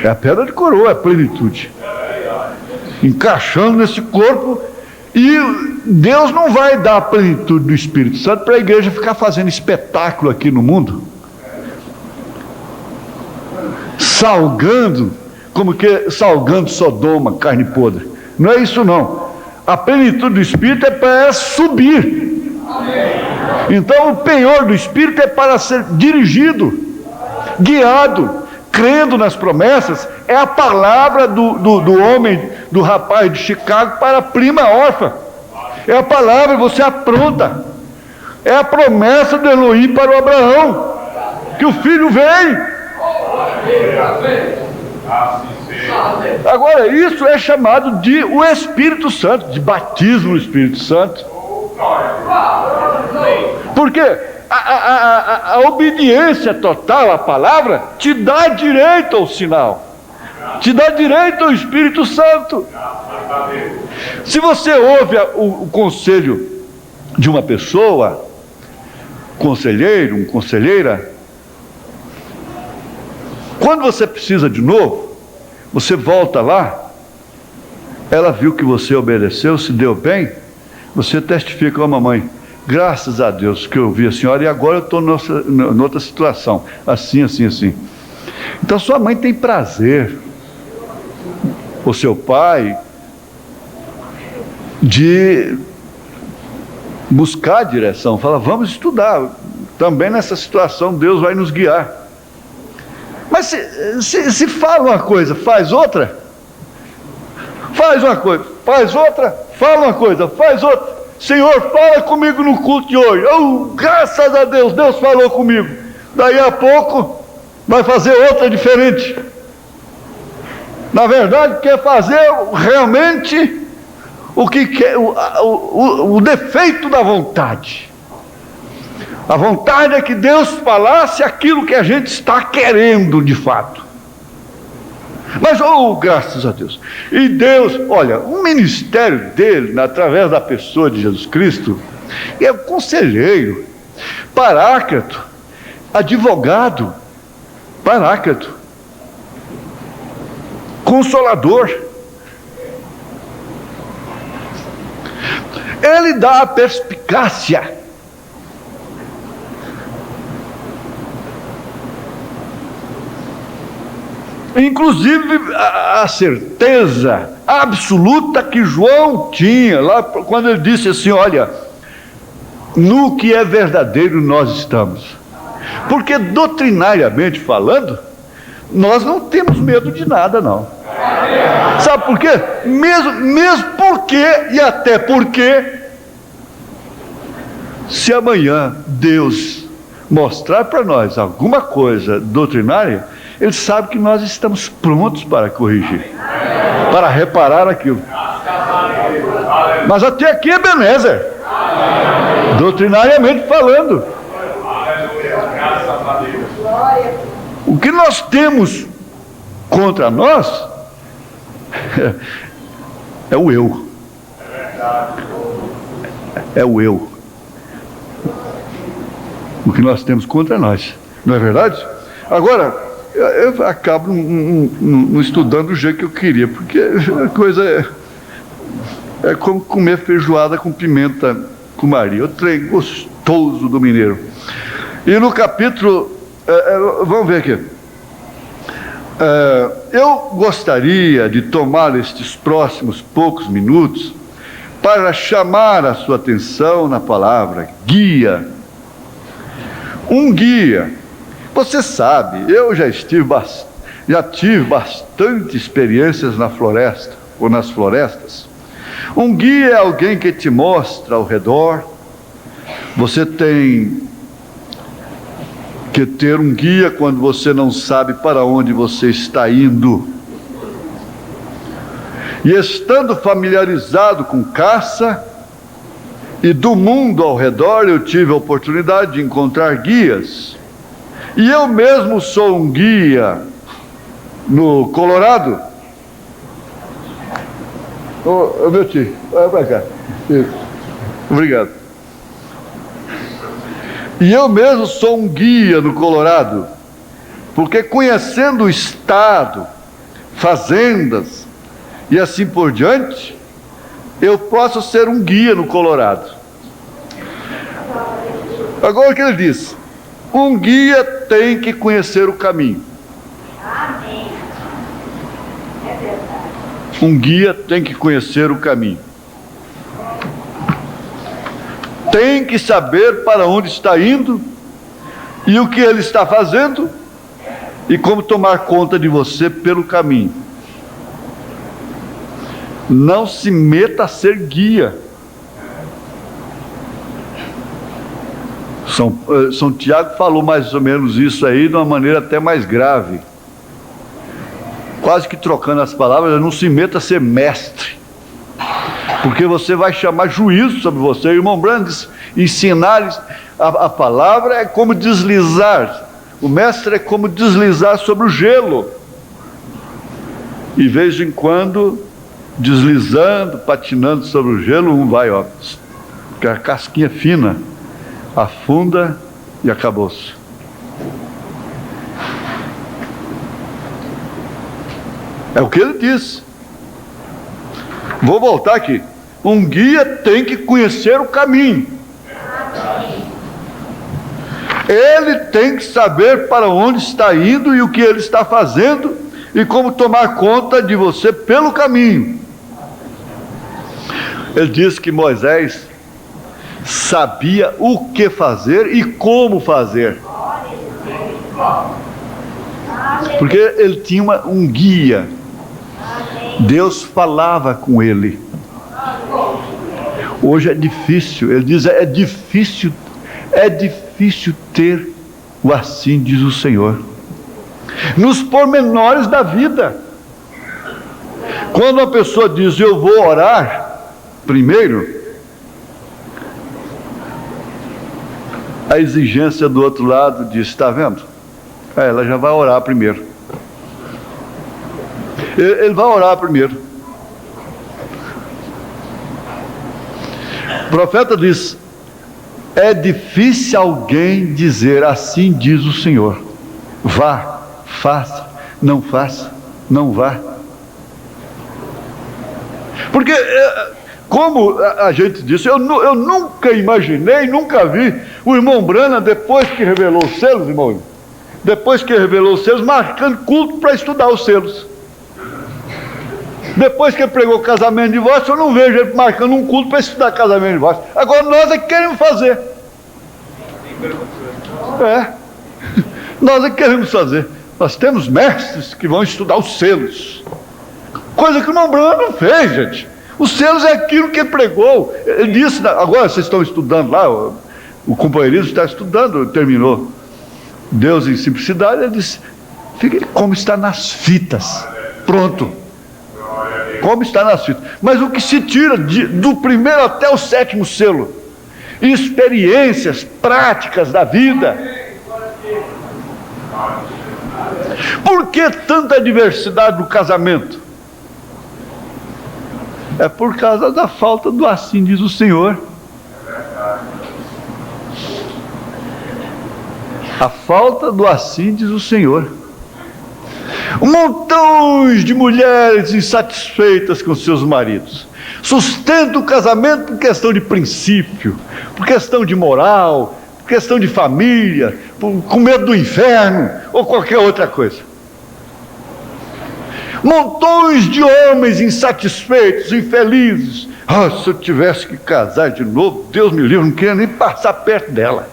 É a pedra de coroa, a plenitude. Encaixando nesse corpo. E Deus não vai dar a plenitude do Espírito Santo para a igreja ficar fazendo espetáculo aqui no mundo. Salgando, como que salgando Sodoma, carne podre. Não é isso não. A plenitude do Espírito é para subir. Então o penhor do Espírito é para ser dirigido, guiado, crendo nas promessas. É a palavra do homem, do rapaz de Chicago para a prima órfã. É a palavra, você apronta. É a promessa do Elohim para o Abraão, que o filho vem. Agora, isso é chamado de o Espírito Santo, de batismo no Espírito Santo. Porque a obediência total à palavra te dá direito ao sinal, te dá direito ao Espírito Santo. Se você ouve o conselho de uma pessoa, conselheiro, conselheira, quando você precisa de novo, você volta lá, ela viu que você obedeceu, se deu bem, você testifica: ó mamãe, graças a Deus que eu vi a senhora e agora eu estou noutra situação, assim, assim, assim. Então sua mãe tem prazer, o seu pai, de buscar a direção, fala: vamos estudar, também nessa situação Deus vai nos guiar. Mas se fala uma coisa, faz outra, faz uma coisa, faz outra, fala uma coisa, faz outra. Senhor, fala comigo no culto de hoje. Oh, graças a Deus, Deus falou comigo. Daí a pouco vai fazer outra diferente. Na verdade, quer fazer realmente o que quer, o defeito da vontade. A vontade é que Deus falasse aquilo que a gente está querendo de fato. Mas, oh, graças a Deus. E Deus, olha, o ministério dele, através da pessoa de Jesus Cristo, é o conselheiro, paráclito, advogado, paráclito, consolador. Ele dá a perspicácia. Inclusive a certeza absoluta que João tinha lá quando ele disse assim: olha, no que é verdadeiro nós estamos. Porque doutrinariamente falando, nós não temos medo de nada não. Sabe por quê? Mesmo porque, e até porque, se amanhã Deus mostrar para nós alguma coisa doutrinária, Ele sabe que nós estamos prontos para corrigir, para reparar aquilo. Mas até aqui é Ebenezer, doutrinariamente falando. O que nós temos contra nós é o eu. É o eu. O que nós temos contra nós, não é verdade? Agora, eu acabo não estudando do jeito que eu queria, porque a coisa é como comer feijoada com pimenta com Maria, o trem gostoso do mineiro. E no capítulo, vamos ver aqui, eu gostaria de tomar estes próximos poucos minutos para chamar a sua atenção na palavra guia. Um guia. Você sabe, eu já tive bastante experiências na floresta, ou nas florestas. Um guia é alguém que te mostra ao redor. Você tem que ter um guia quando você não sabe para onde você está indo. E estando familiarizado com caça, E do mundo ao redor eu tive a oportunidade de encontrar guias. E eu mesmo sou um guia no Colorado. Ô, meu tio, vai pra cá. Isso. Obrigado. E eu mesmo sou um guia no Colorado, porque conhecendo o estado, fazendas e assim por diante, eu posso ser um guia no Colorado. Agora o que ele diz? Um guia tem que conhecer o caminho. Amém. É verdade. Um guia tem que conhecer o caminho. Tem que saber para onde está indo e o que ele está fazendo e como tomar conta de você pelo caminho. Não se meta a ser guia. São Tiago falou mais ou menos isso aí de uma maneira até mais grave. Quase que trocando as palavras, não se meta a ser mestre. Porque você vai chamar juízo sobre você. O irmão Brandes, ensinar a palavra é como deslizar. O mestre é como deslizar sobre o gelo. E de vez em quando, deslizando, patinando sobre o gelo, um vai, ó, com a casquinha fina, afunda e acabou-se. É o que ele diz. Vou voltar aqui. Um guia tem que conhecer o caminho. Ele tem que saber para onde está indo e o que ele está fazendo e como tomar conta de você pelo caminho. Ele diz que Moisés sabia o que fazer e como fazer. Porque ele tinha um guia. Deus falava com ele. Hoje é difícil. Ele diz, é difícil ter o assim diz o Senhor. Nos pormenores da vida. Quando uma pessoa diz, eu vou orar primeiro, a exigência do outro lado diz, está vendo? Ela já vai orar primeiro. Ele vai orar primeiro. O profeta diz, é difícil alguém dizer assim diz o Senhor. Vá, faça, não faça, não vá. Porque, como a gente disse, eu nunca imaginei, nunca vi o irmão Branham, depois que revelou os selos, irmão, depois que revelou os selos, marcando culto para estudar os selos. Depois que ele pregou casamento e divórcio, eu não vejo ele marcando um culto para estudar casamento e divórcio. Agora nós é que queremos fazer. Nós é que queremos fazer. Nós temos mestres que vão estudar os selos. Coisa que o irmão Branham não fez, gente. Os selos é aquilo que ele pregou. Ele disse, agora vocês estão estudando lá, o companheirismo está estudando, terminou. Deus em simplicidade, ele disse, fique como está nas fitas. Pronto. Como está nas fitas. Mas o que se tira do primeiro até o 7º selo? Experiências práticas da vida. Por que tanta diversidade no casamento? É por causa da falta do assim diz o Senhor. A falta do assim diz o Senhor. Montões de mulheres insatisfeitas com seus maridos. Sustenta o casamento por questão de princípio, por questão de moral, por questão de família, com medo do inferno ou qualquer outra coisa. Montões de homens insatisfeitos, infelizes. Se eu tivesse que casar de novo, Deus me livre, não queria nem passar perto dela.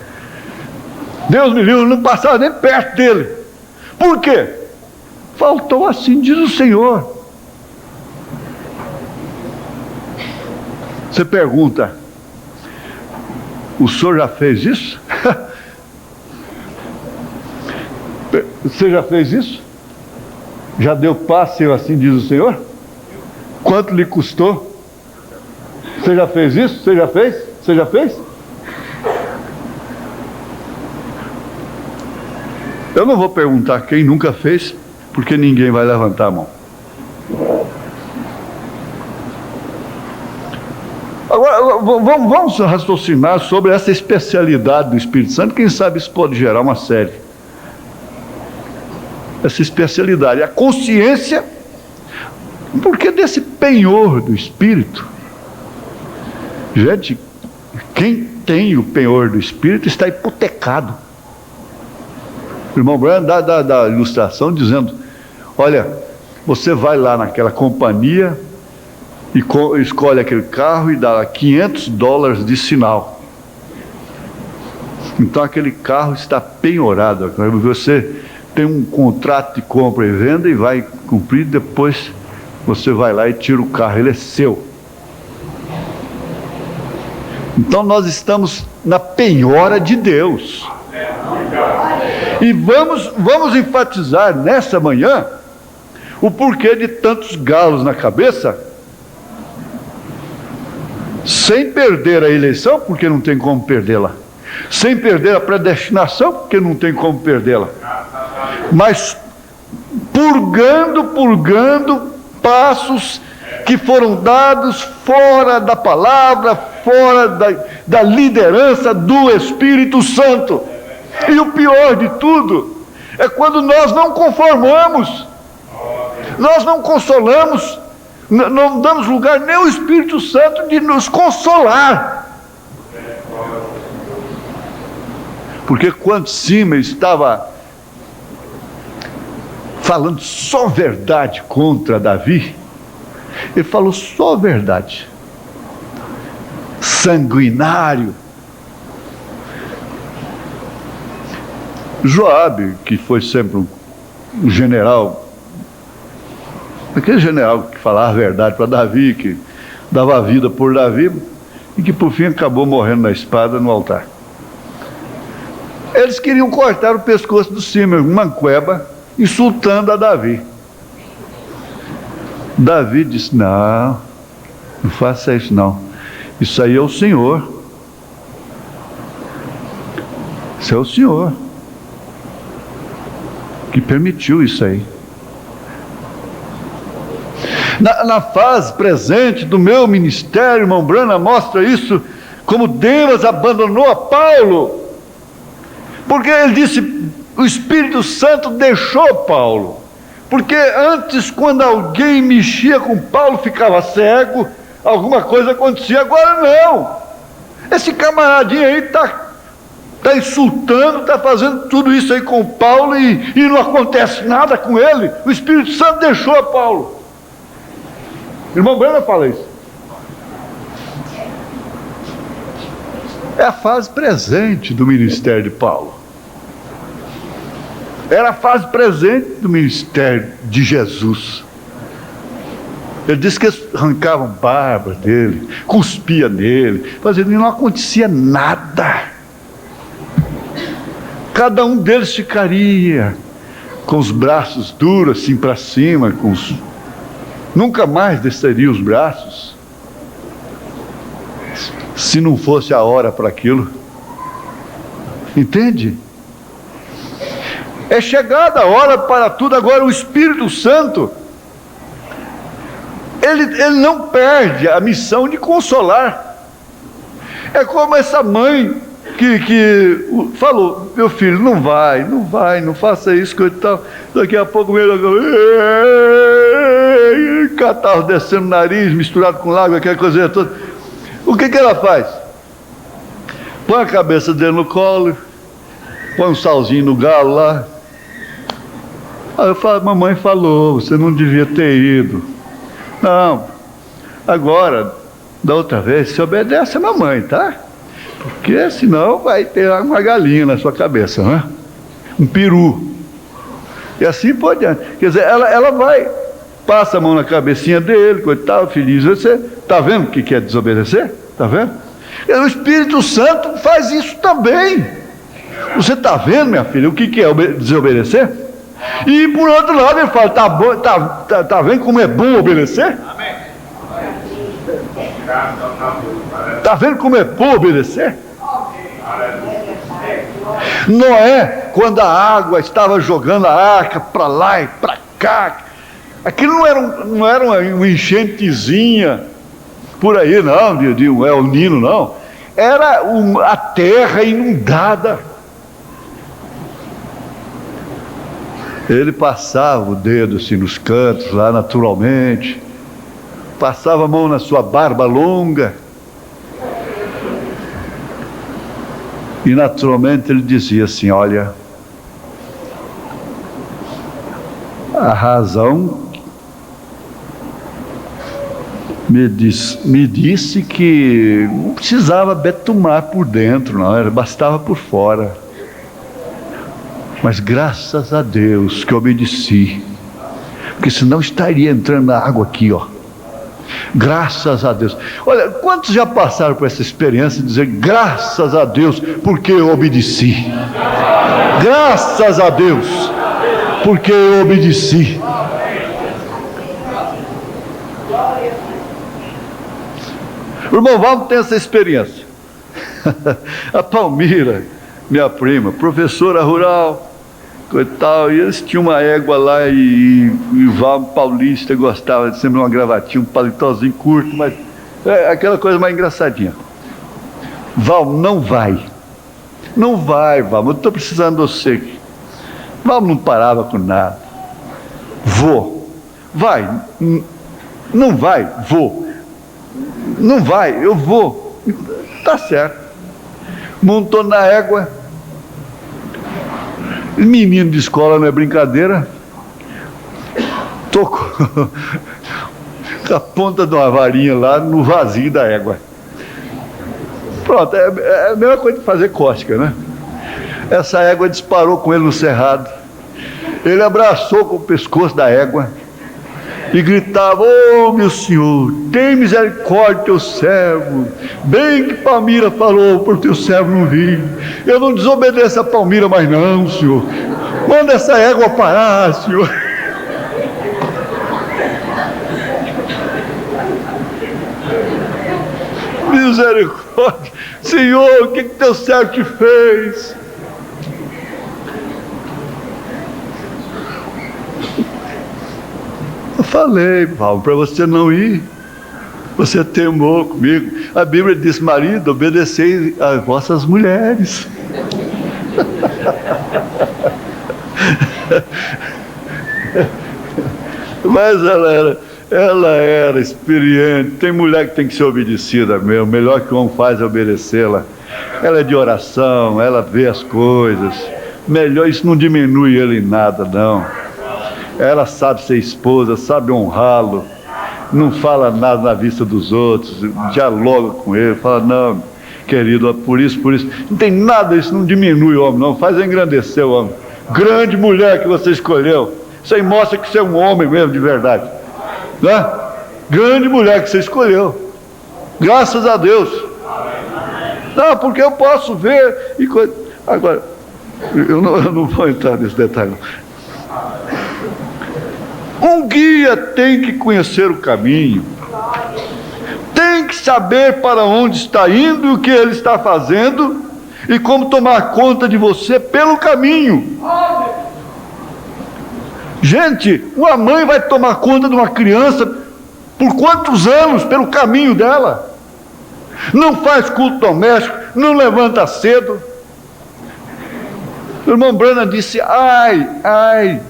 Deus me livre, não passava nem perto dele. Por quê? Faltou assim diz o Senhor. Você pergunta, o senhor já fez isso? Você já fez isso? Já deu passe assim diz o Senhor? Quanto lhe custou? Você já fez isso? Você já fez? Você já fez? Eu não vou perguntar quem nunca fez, porque ninguém vai levantar a mão. Agora, vamos raciocinar sobre essa especialidade do Espírito Santo. Quem sabe isso pode gerar uma série. Essa especialidade, a consciência, porque desse penhor do Espírito. Gente, quem tem o penhor do Espírito está hipotecado. O irmão Branham dá ilustração dizendo: olha, você vai lá naquela companhia e escolhe aquele carro e dá $500 de sinal. Então aquele carro está penhorado. Você tem um contrato de compra e venda e vai cumprir, depois você vai lá e tira o carro, ele é seu. Então nós estamos na penhora de Deus. E vamos enfatizar nessa manhã o porquê de tantos galos na cabeça, sem perder a eleição, porque não tem como perdê-la, sem perder a predestinação, porque não tem como perdê-la, mas purgando passos que foram dados fora da palavra, fora da liderança do Espírito Santo. E o pior de tudo é quando nós não conformamos, nós não consolamos, não damos lugar nem ao Espírito Santo de nos consolar. Porque quando Simeão estava falando só verdade contra Davi, ele falou só verdade, sanguinário. Joabe, que foi sempre um general, aquele general que falava a verdade para Davi, que dava a vida por Davi, e que por fim acabou morrendo na espada no altar. Eles queriam cortar o pescoço do Simeão, uma cueba, insultando a Davi. Davi disse: não faça isso não, isso aí é o Senhor, isso é o Senhor que permitiu isso aí. Na fase presente do meu ministério, irmão Branham mostra isso, como Deus abandonou a Paulo, porque ele disse: o Espírito Santo deixou Paulo, porque antes, quando alguém mexia com Paulo, ficava cego, alguma coisa acontecia. Agora não, esse camaradinho aí está insultando, está fazendo tudo isso aí com Paulo e não acontece nada com ele. O Espírito Santo deixou a Paulo. Irmão Branham fala isso. É a fase presente do ministério de Paulo. Era a fase presente do ministério de Jesus. Ele disse que eles arrancavam barba dele, cuspia nele, fazendo, e não acontecia nada. Cada um deles ficaria com os braços duros assim para cima, nunca mais desceria os braços, se não fosse a hora para aquilo. Entende? É chegada a hora para tudo. Agora o Espírito Santo, ele não perde a missão de consolar. É como essa mãe que falou: meu filho, não faça isso, coisa e tal. Daqui a pouco catarro descendo o nariz, misturado com lágrimas, aquela coisa toda. O que ela faz? Põe a cabeça dele no colo, põe um salzinho no galo lá. Aí eu falo: mamãe falou, você não devia ter ido. Não, agora, da outra vez, você obedece a mamãe, tá? Porque senão vai ter uma galinha na sua cabeça, não é? Um peru. E assim por diante. Quer dizer, ela vai, passa a mão na cabecinha dele, coitado, feliz. Você está vendo o que é desobedecer? Está vendo? E o Espírito Santo faz isso também. Você está vendo, minha filha, o que é desobedecer? E por outro lado ele fala: tá vendo como é bom obedecer? Amém. Está vendo como é bom obedecer? Noé, quando a água estava jogando a arca para lá e para cá, aquilo não era uma enchentezinha por aí, não, de um El Nino, não. Era a terra inundada. Ele passava o dedo assim nos cantos, lá naturalmente, passava a mão na sua barba longa, e naturalmente ele dizia assim: olha, a razão me disse que não precisava betumar por dentro, não, bastava por fora. Mas graças a Deus que eu obedeci, porque senão estaria entrando na água aqui, ó. Graças a Deus. Olha, quantos já passaram por essa experiência de dizer graças a Deus porque eu obedeci? Graças a Deus porque eu obedeci. Irmão, vamos ter essa experiência. A Palmira, minha prima, professora rural, tal, e eles tinham uma égua lá, e o Val paulista gostava de sempre uma gravatinha, um paletózinho curto, mas aquela coisa mais engraçadinha. Val, não vai, Val, eu estou precisando de você. Val não parava com nada. Vou, vai, não vai, vou, não vai, eu vou, tá certo. Montou na égua. Menino de escola não é brincadeira. Tocou com a ponta de uma varinha lá no vazio da égua. Pronto, é a mesma coisa de fazer cóstica, né? Essa égua disparou com ele no cerrado. Ele abraçou com o pescoço da égua e gritava: ô meu senhor, tem misericórdia teu servo. Bem que Palmira falou por teu servo não vir. Eu não desobedeço a Palmira mais não, senhor. Manda essa égua parar, senhor. Misericórdia. Senhor, o que teu servo te fez? Eu falei, Paulo, para você não ir. Você teimou comigo. A Bíblia diz: marido, obedecei às vossas mulheres. Mas ela era experiente. Tem mulher que tem que ser obedecida mesmo. O melhor que o homem faz é obedecê-la. Ela é de oração, ela vê as coisas. Melhor, isso não diminui ele em nada, não. Ela sabe ser esposa, sabe honrá-lo. Não fala nada na vista dos outros, dialoga com ele, fala: não, querido, por isso. Não tem nada, isso não diminui o homem, não. Faz engrandecer o homem. Grande mulher que você escolheu. Isso aí mostra que você é um homem mesmo, de verdade. Né? Grande mulher que você escolheu. Graças a Deus. Não, porque eu posso ver e coisa. Agora, eu não vou entrar nesse detalhe, não. Um guia tem que conhecer o caminho, tem que saber para onde está indo e o que ele está fazendo e como tomar conta de você pelo caminho. Gente, uma mãe vai tomar conta de uma criança por quantos anos? Pelo caminho dela. Não faz culto doméstico, não levanta cedo. O irmão Branham disse: ai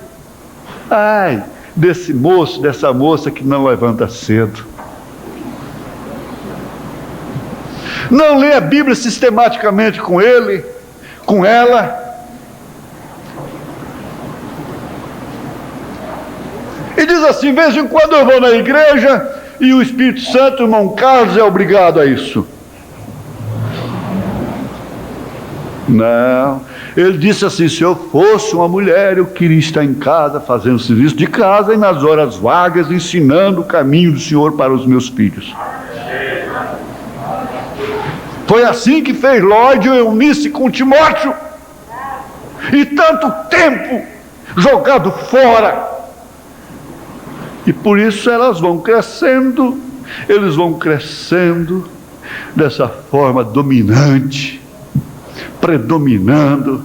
desse moço, dessa moça que não levanta cedo. Não lê a Bíblia sistematicamente com ele, com ela. E diz assim: de vez em quando eu vou na igreja e o Espírito Santo, o irmão Carlos, é obrigado a isso. Não. Ele disse assim: se eu fosse uma mulher, eu queria estar em casa, fazendo serviço de casa e nas horas vagas, ensinando o caminho do Senhor para os meus filhos. Foi assim que fez Lloyd e Eunice com Timóteo. E tanto tempo jogado fora. E por isso elas vão crescendo eles vão crescendo dessa forma dominante, predominando,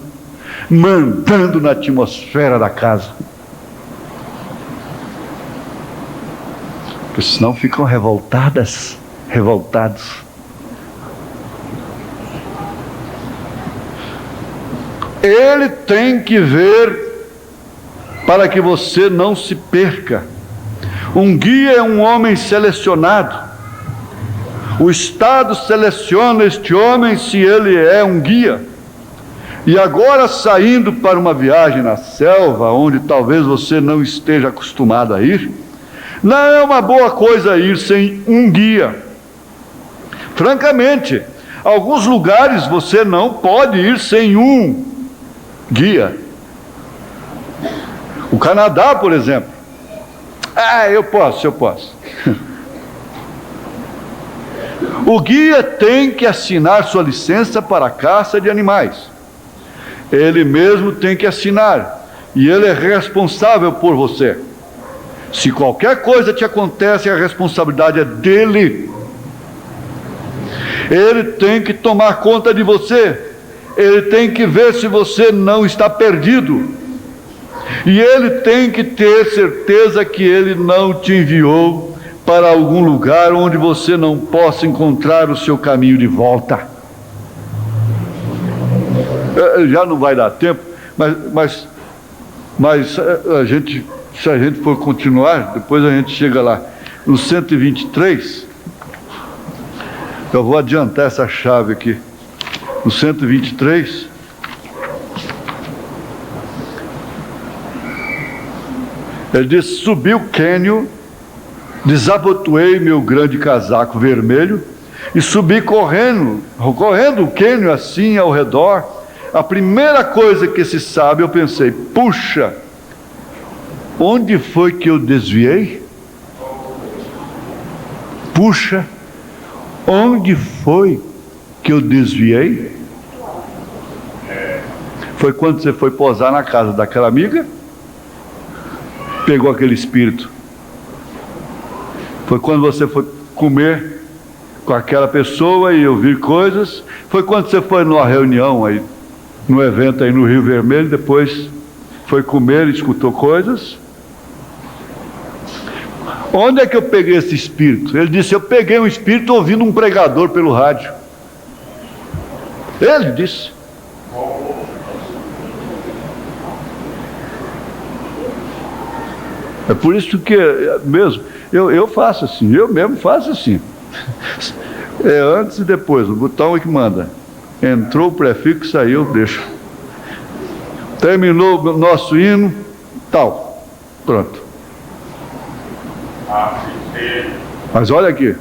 mandando na atmosfera da casa. Porque senão ficam revoltados. Ele tem que ver para que você não se perca. Um guia é um homem selecionado. O Estado seleciona este homem se ele é um guia. E agora, saindo para uma viagem na selva, onde talvez você não esteja acostumado a ir, não é uma boa coisa ir sem um guia. Francamente, alguns lugares você não pode ir sem um guia. O Canadá, por exemplo. Eu posso. O guia tem que assinar sua licença para a caça de animais. Ele mesmo tem que assinar. E ele é responsável por você. Se qualquer coisa te acontece, a responsabilidade é dele. Ele tem que tomar conta de você. Ele tem que ver se você não está perdido. E ele tem que ter certeza que ele não te enviou para algum lugar onde você não possa encontrar o seu caminho de volta. Já não vai dar tempo, mas se a gente for continuar, depois a gente chega lá. No 123, eu vou adiantar essa chave aqui. No 123, ele diz: subi o cânion, desabotoei meu grande casaco vermelho e subi correndo o cânion assim ao redor. A primeira coisa que se sabe, eu pensei: puxa, onde foi que eu desviei? Puxa, onde foi que eu desviei? Foi quando você foi posar na casa daquela amiga? Pegou aquele espírito. Foi quando você foi comer com aquela pessoa e ouvir coisas? Foi quando você foi numa reunião aí, no evento aí no Rio Vermelho, depois foi comer e escutou coisas? Onde é que eu peguei esse espírito? Ele disse: eu peguei um espírito ouvindo um pregador pelo rádio. Ele disse. É por isso que mesmo eu faço assim, eu mesmo faço assim. É antes e depois, o botão é que manda. Entrou o prefixo, saiu, deixa. Terminou o nosso hino, tal. Pronto. Mas olha aqui.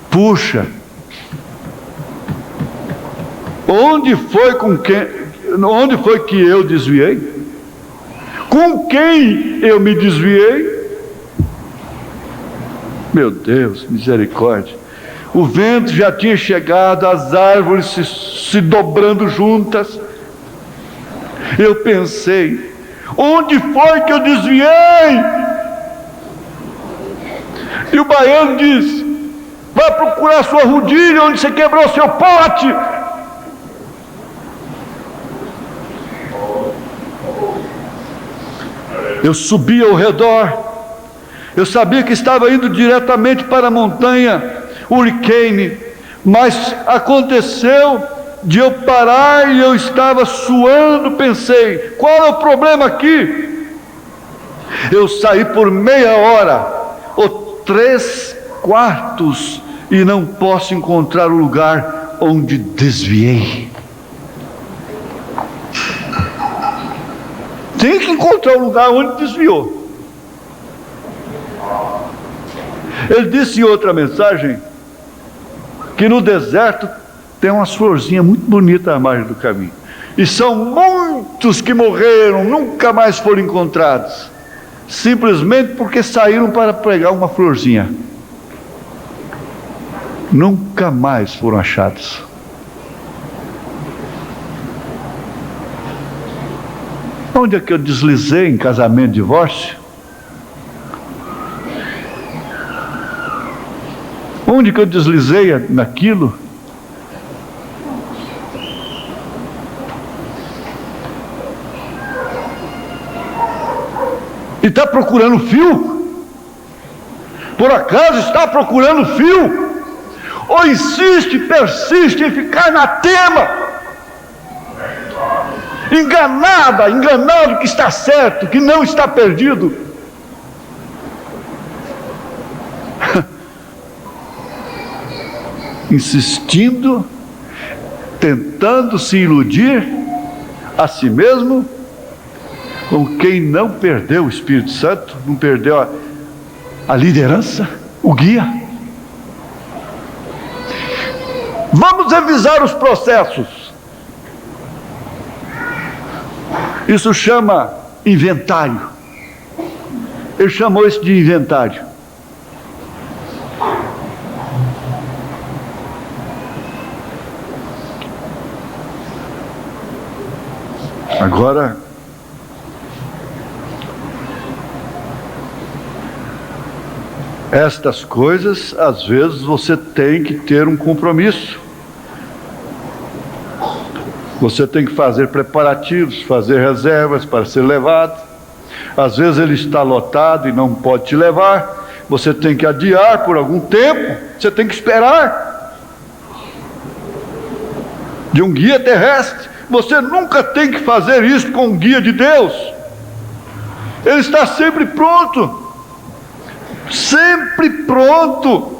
Puxa. Onde foi que eu desviei? Com quem eu me desviei? Meu Deus, misericórdia. O vento já tinha chegado, as árvores se dobrando juntas. Eu pensei: onde foi que eu desviei? E o baiano disse: vai procurar sua rodilha onde você quebrou seu pote. Eu subi ao redor. Eu sabia que estava indo diretamente para a montanha Hurricane, mas aconteceu de eu parar e eu estava suando. Pensei: qual é o problema aqui? Eu saí por meia hora ou 3/4 e não posso encontrar o lugar onde desviei. Tem que encontrar o lugar onde desviou. Ele disse em outra mensagem que no deserto tem umas florzinhas muito bonitas à margem do caminho. E são muitos que morreram, nunca mais foram encontrados, simplesmente porque saíram para pregar uma florzinha. Nunca mais foram achados. Onde é que eu deslizei em casamento e divórcio? Onde que eu deslizei naquilo? E está procurando fio? Por acaso está procurando fio? Ou insiste, persiste em ficar anatema? Enganado que está certo, que não está perdido. Insistindo, tentando se iludir a si mesmo, com quem não perdeu o Espírito Santo, não perdeu a liderança, o guia. Vamos revisar os processos. Isso chama inventário. Ele chamou isso de inventário. Agora, estas coisas, às vezes você tem que ter um compromisso. Você tem que fazer preparativos, fazer reservas para ser levado. Às vezes ele está lotado e não pode te levar. Você tem que adiar por algum tempo. Você tem que esperar. De um guia terrestre. Você nunca tem que fazer isso com um guia de Deus. Ele está sempre pronto. Sempre pronto.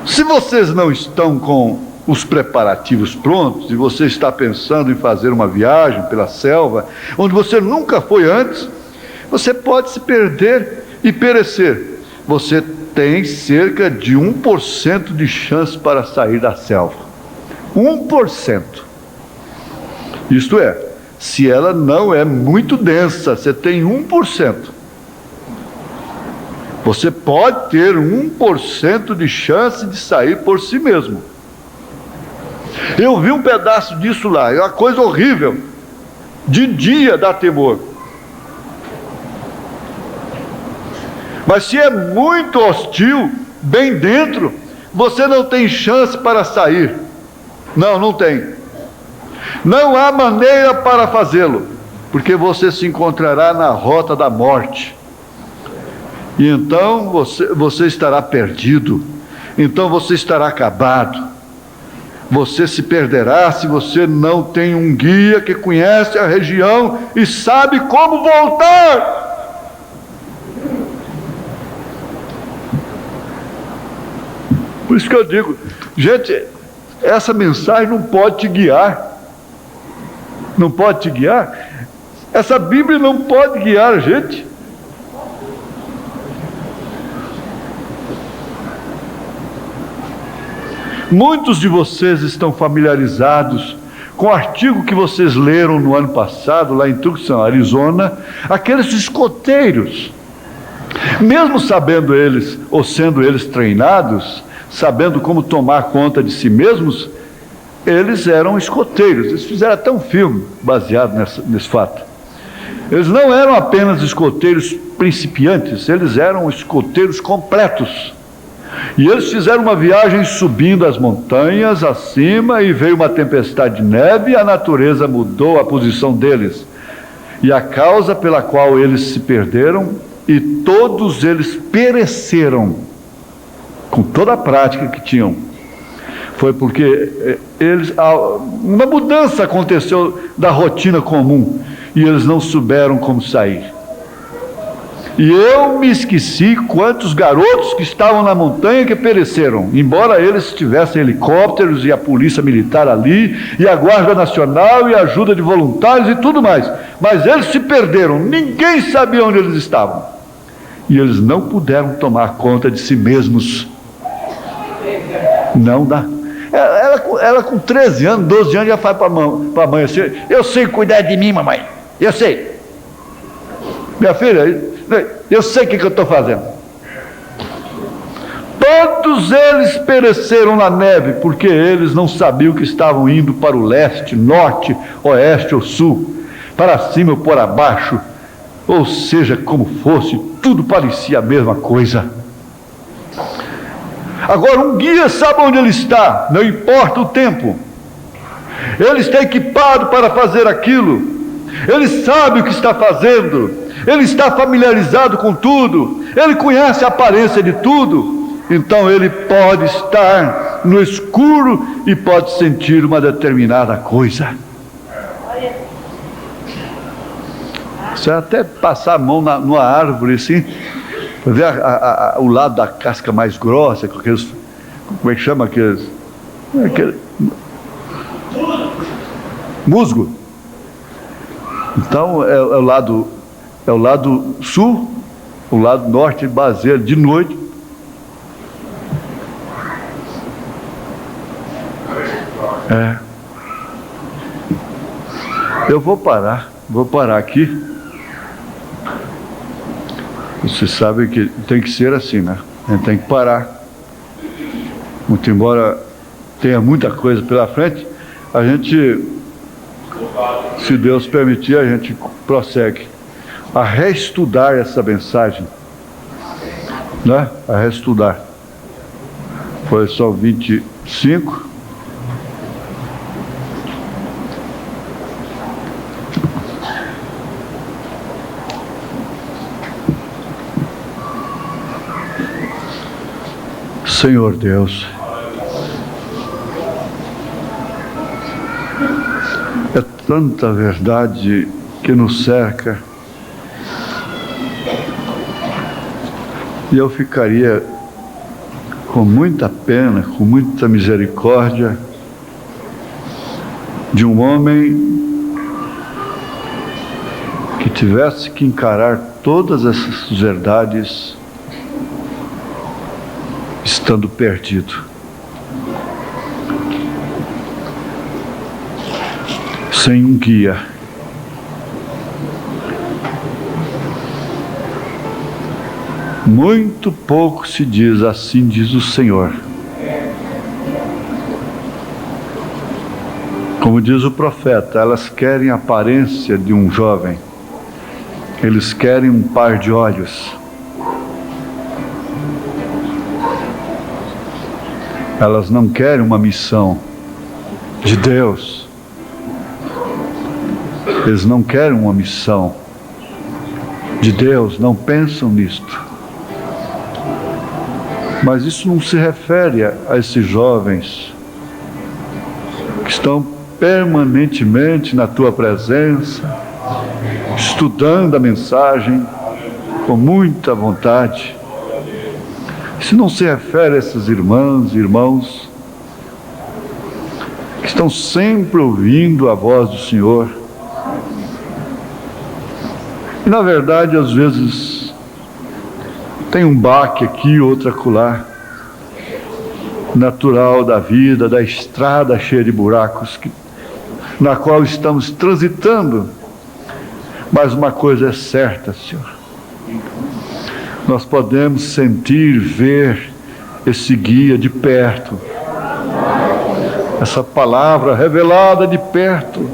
Se vocês não estão com os preparativos prontos e você está pensando em fazer uma viagem pela selva, onde você nunca foi antes, você pode se perder e perecer. Você tem cerca de 1% de chance para sair da selva. 1%. Isto é, se ela não é muito densa, você tem 1%. Você pode ter 1% de chance de sair por si mesmo. Eu vi um pedaço disso lá, é uma coisa horrível. De dia dá temor. Mas se é muito hostil, bem dentro, você não tem chance para sair. Não tem. Não há maneira para fazê-lo, porque você se encontrará na rota da morte. E então você estará perdido. Então você estará acabado. Você se perderá se você não tem um guia que conhece a região e sabe como voltar. Por isso que eu digo, gente, essa mensagem não pode te guiar. Não pode te guiar. Essa Bíblia não pode guiar a gente. Muitos de vocês estão familiarizados com o artigo que vocês leram no ano passado, lá em Tucson, Arizona, aqueles escoteiros. Mesmo sabendo eles, ou sendo eles treinados, sabendo como tomar conta de si mesmos, eles eram escoteiros. Eles fizeram até um filme baseado nesse fato. Eles não eram apenas escoteiros principiantes, eles eram escoteiros completos. E eles fizeram uma viagem subindo as montanhas acima, e veio uma tempestade de neve, e a natureza mudou a posição deles. E a causa pela qual eles se perderam, e todos eles pereceram, com toda a prática que tinham, foi porque uma mudança aconteceu da rotina comum, e eles não souberam como sair. E eu me esqueci quantos garotos que estavam na montanha que pereceram, embora eles tivessem helicópteros e a polícia militar ali, e a Guarda Nacional e a ajuda de voluntários e tudo mais, mas eles se perderam, ninguém sabia onde eles estavam, e eles não puderam tomar conta de si mesmos. Não dá. Ela com 13 anos, 12 anos já faz para a mãe assim: eu sei cuidar de mim, mamãe, eu sei. Minha filha, eu sei o que eu estou fazendo. Todos eles pereceram na neve, porque eles não sabiam que estavam indo para o leste, norte, oeste ou sul. para cima ou para baixo, ou seja, como fosse, tudo parecia a mesma coisa. Agora, um guia sabe onde ele está, não importa o tempo. Ele está equipado para fazer aquilo. Ele sabe o que está fazendo. Ele está familiarizado com tudo. Ele conhece a aparência de tudo. Então ele pode estar no escuro e pode sentir uma determinada coisa. Você até passar a mão numa árvore assim, para ver o lado da casca mais grossa, com aqueles, como é que chama aqueles? Musgo. Então é o lado sul, o lado norte baseia de noite. Eu vou parar aqui. Você sabe que tem que ser assim, né? A gente tem que parar. Muito embora tenha muita coisa pela frente, a gente, se Deus permitir, a gente prossegue a reestudar essa mensagem, né? A reestudar. Foi só 25. Senhor Deus, é tanta verdade que nos cerca, e eu ficaria com muita pena, com muita misericórdia de um homem que tivesse que encarar todas essas verdades estando perdido. Sem um guia. Muito pouco se diz, assim diz o Senhor. Como diz o profeta, elas querem a aparência de um jovem. Eles querem um par de olhos. Elas não querem uma missão de Deus. Eles não querem uma missão de Deus, não pensam nisto. Mas isso não se refere a esses jovens que estão permanentemente na tua presença, estudando a mensagem com muita vontade. Isso não se refere a essas irmãs e irmãos que estão sempre ouvindo a voz do Senhor. E na verdade, às vezes, tem um baque aqui, outro acolá, natural da vida, da estrada cheia de buracos, na qual estamos transitando. Mas uma coisa é certa, Senhor. Nós podemos sentir, ver esse guia de perto, essa palavra revelada de perto.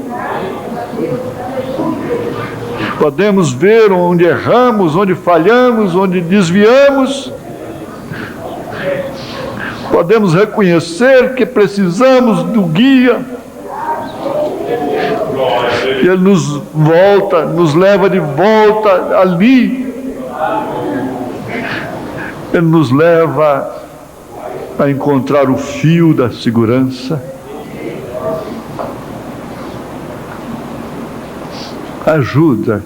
Podemos ver onde erramos, onde falhamos, onde desviamos. Podemos reconhecer que precisamos do guia. E ele nos leva de volta ali. Ele nos leva a encontrar o fio da segurança. Ajuda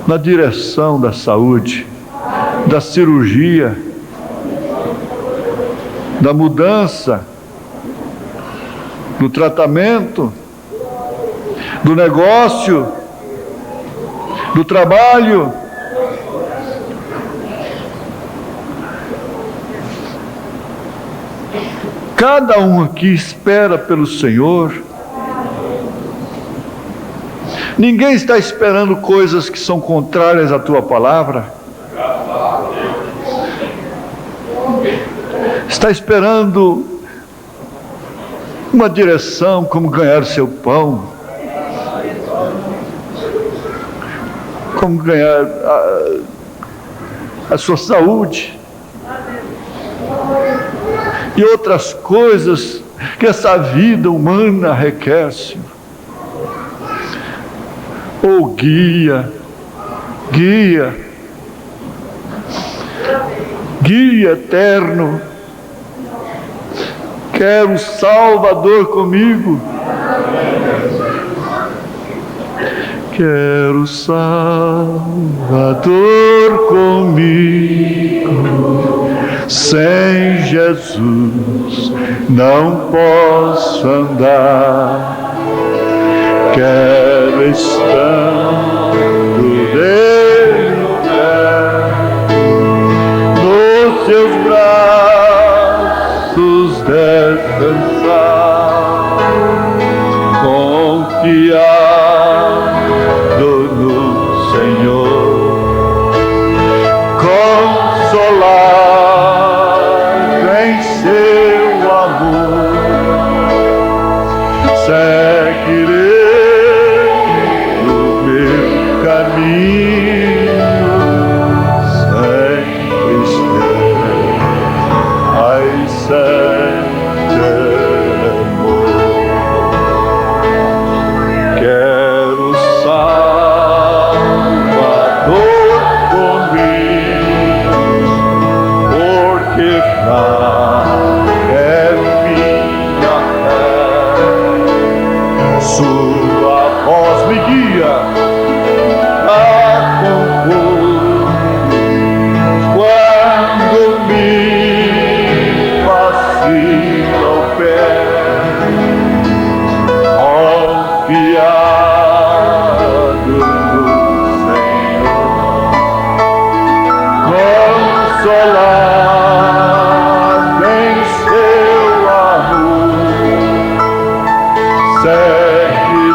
na direção da saúde, da cirurgia, da mudança, do tratamento, do negócio, do trabalho. Cada um aqui espera pelo Senhor. Ninguém está esperando coisas que são contrárias à tua palavra. Está esperando uma direção, como ganhar o seu pão. como ganhar a sua saúde e outras coisas que essa vida humana requer, Senhor. Oh, guia eterno, quero um Salvador comigo. Quero Salvador comigo. Sem Jesus não posso andar. Quero estando nele nos seus braços descansar, confiado no Senhor, consolado em seu amor, seguirei o meu caminho, sempre estarei, ai, sempre amor. Quero Salvador comigo, porque é minha fé. Sua voz me guia a concluir quando me vacila o pé. Confiado no Senhor, consolado em seu amor, seguirei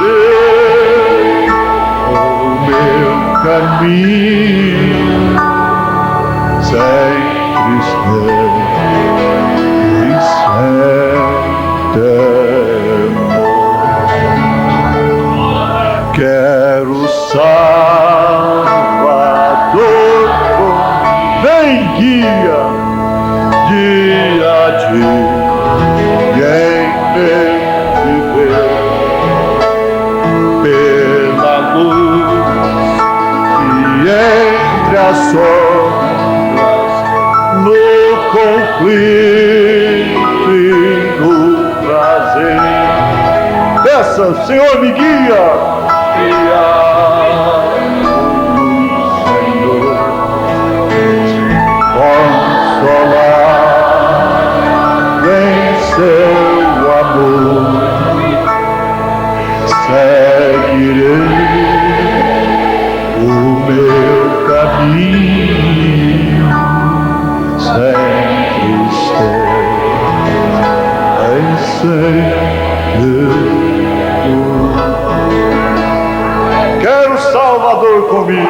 o meu caminho, sempre estarei, sempre quero Salvador, vem guia dia a dia em meu viver, pela luz e entre as sombras, no conflito e no prazer. Peça, Senhor, me guia. Senhor, consolar em seu amor, seguirei o meu caminho, sempre estarei, quero Salvador comigo,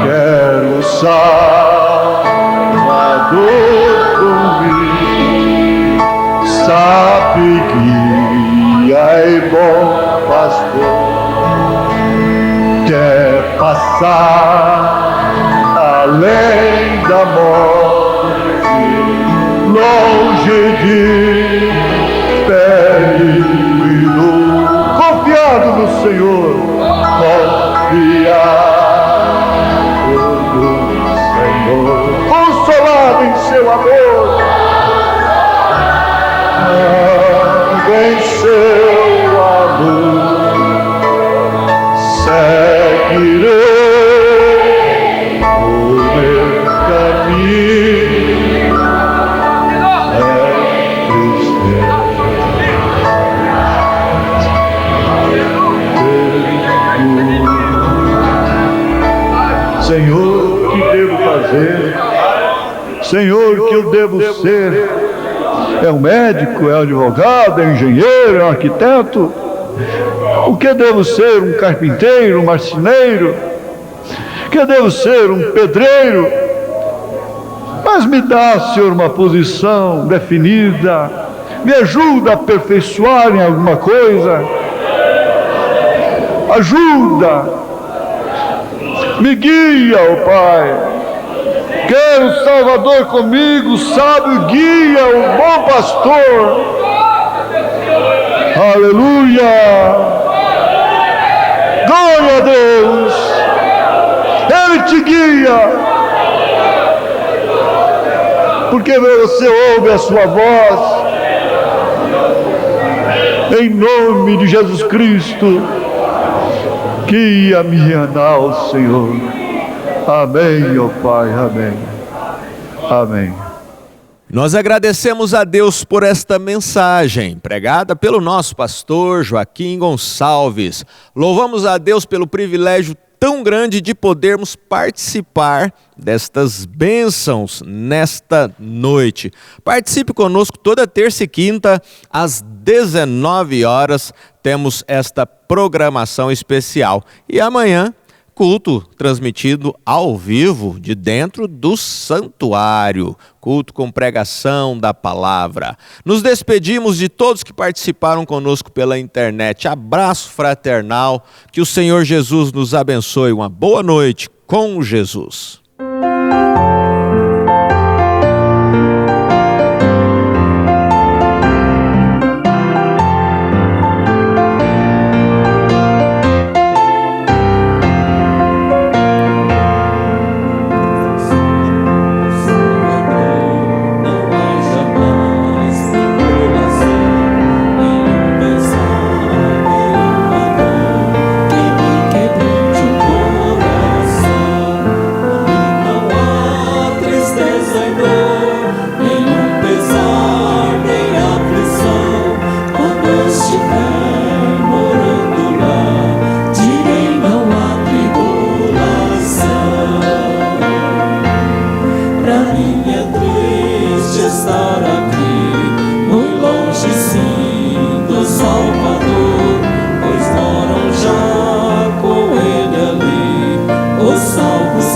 quero Salvador comigo, sabe, guia e bom pastor, quer passar além da morte, longe de perigo, confiado no Senhor, confiado no Senhor, consolado em seu amor, em seu amor, seguirei o meu caminho, Senhor, o que devo fazer? Senhor, o que eu devo ser? É um médico, é um advogado, é um engenheiro, é um arquiteto? O que devo ser? Um carpinteiro, um marceneiro? O que devo ser? Um pedreiro? Mas me dá, Senhor, uma posição definida, me ajuda a aperfeiçoar em alguma coisa, ajuda Me guia, ó Pai. Quero o Salvador comigo, sábio guia, o bom pastor. Aleluia! Glória a Deus! Ele te guia, porque você ouve a sua voz. Em nome de Jesus Cristo, guia minha nau, Senhor. Amém, ó Pai, amém. Amém. Nós agradecemos a Deus por esta mensagem, pregada pelo nosso pastor Joaquim Gonçalves. Louvamos a Deus pelo privilégio tão grande de podermos participar destas bênçãos nesta noite. Participe conosco toda terça e quinta, às 19 horas, temos esta programação especial. E amanhã, culto transmitido ao vivo de dentro do santuário, culto com pregação da palavra. Nos despedimos de todos que participaram conosco pela internet. Abraço fraternal, que o Senhor Jesus nos abençoe. Uma boa noite com Jesus.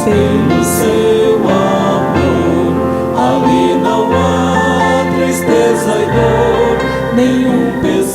Pelo seu amor, ali não há tristeza e dor, nenhum peso.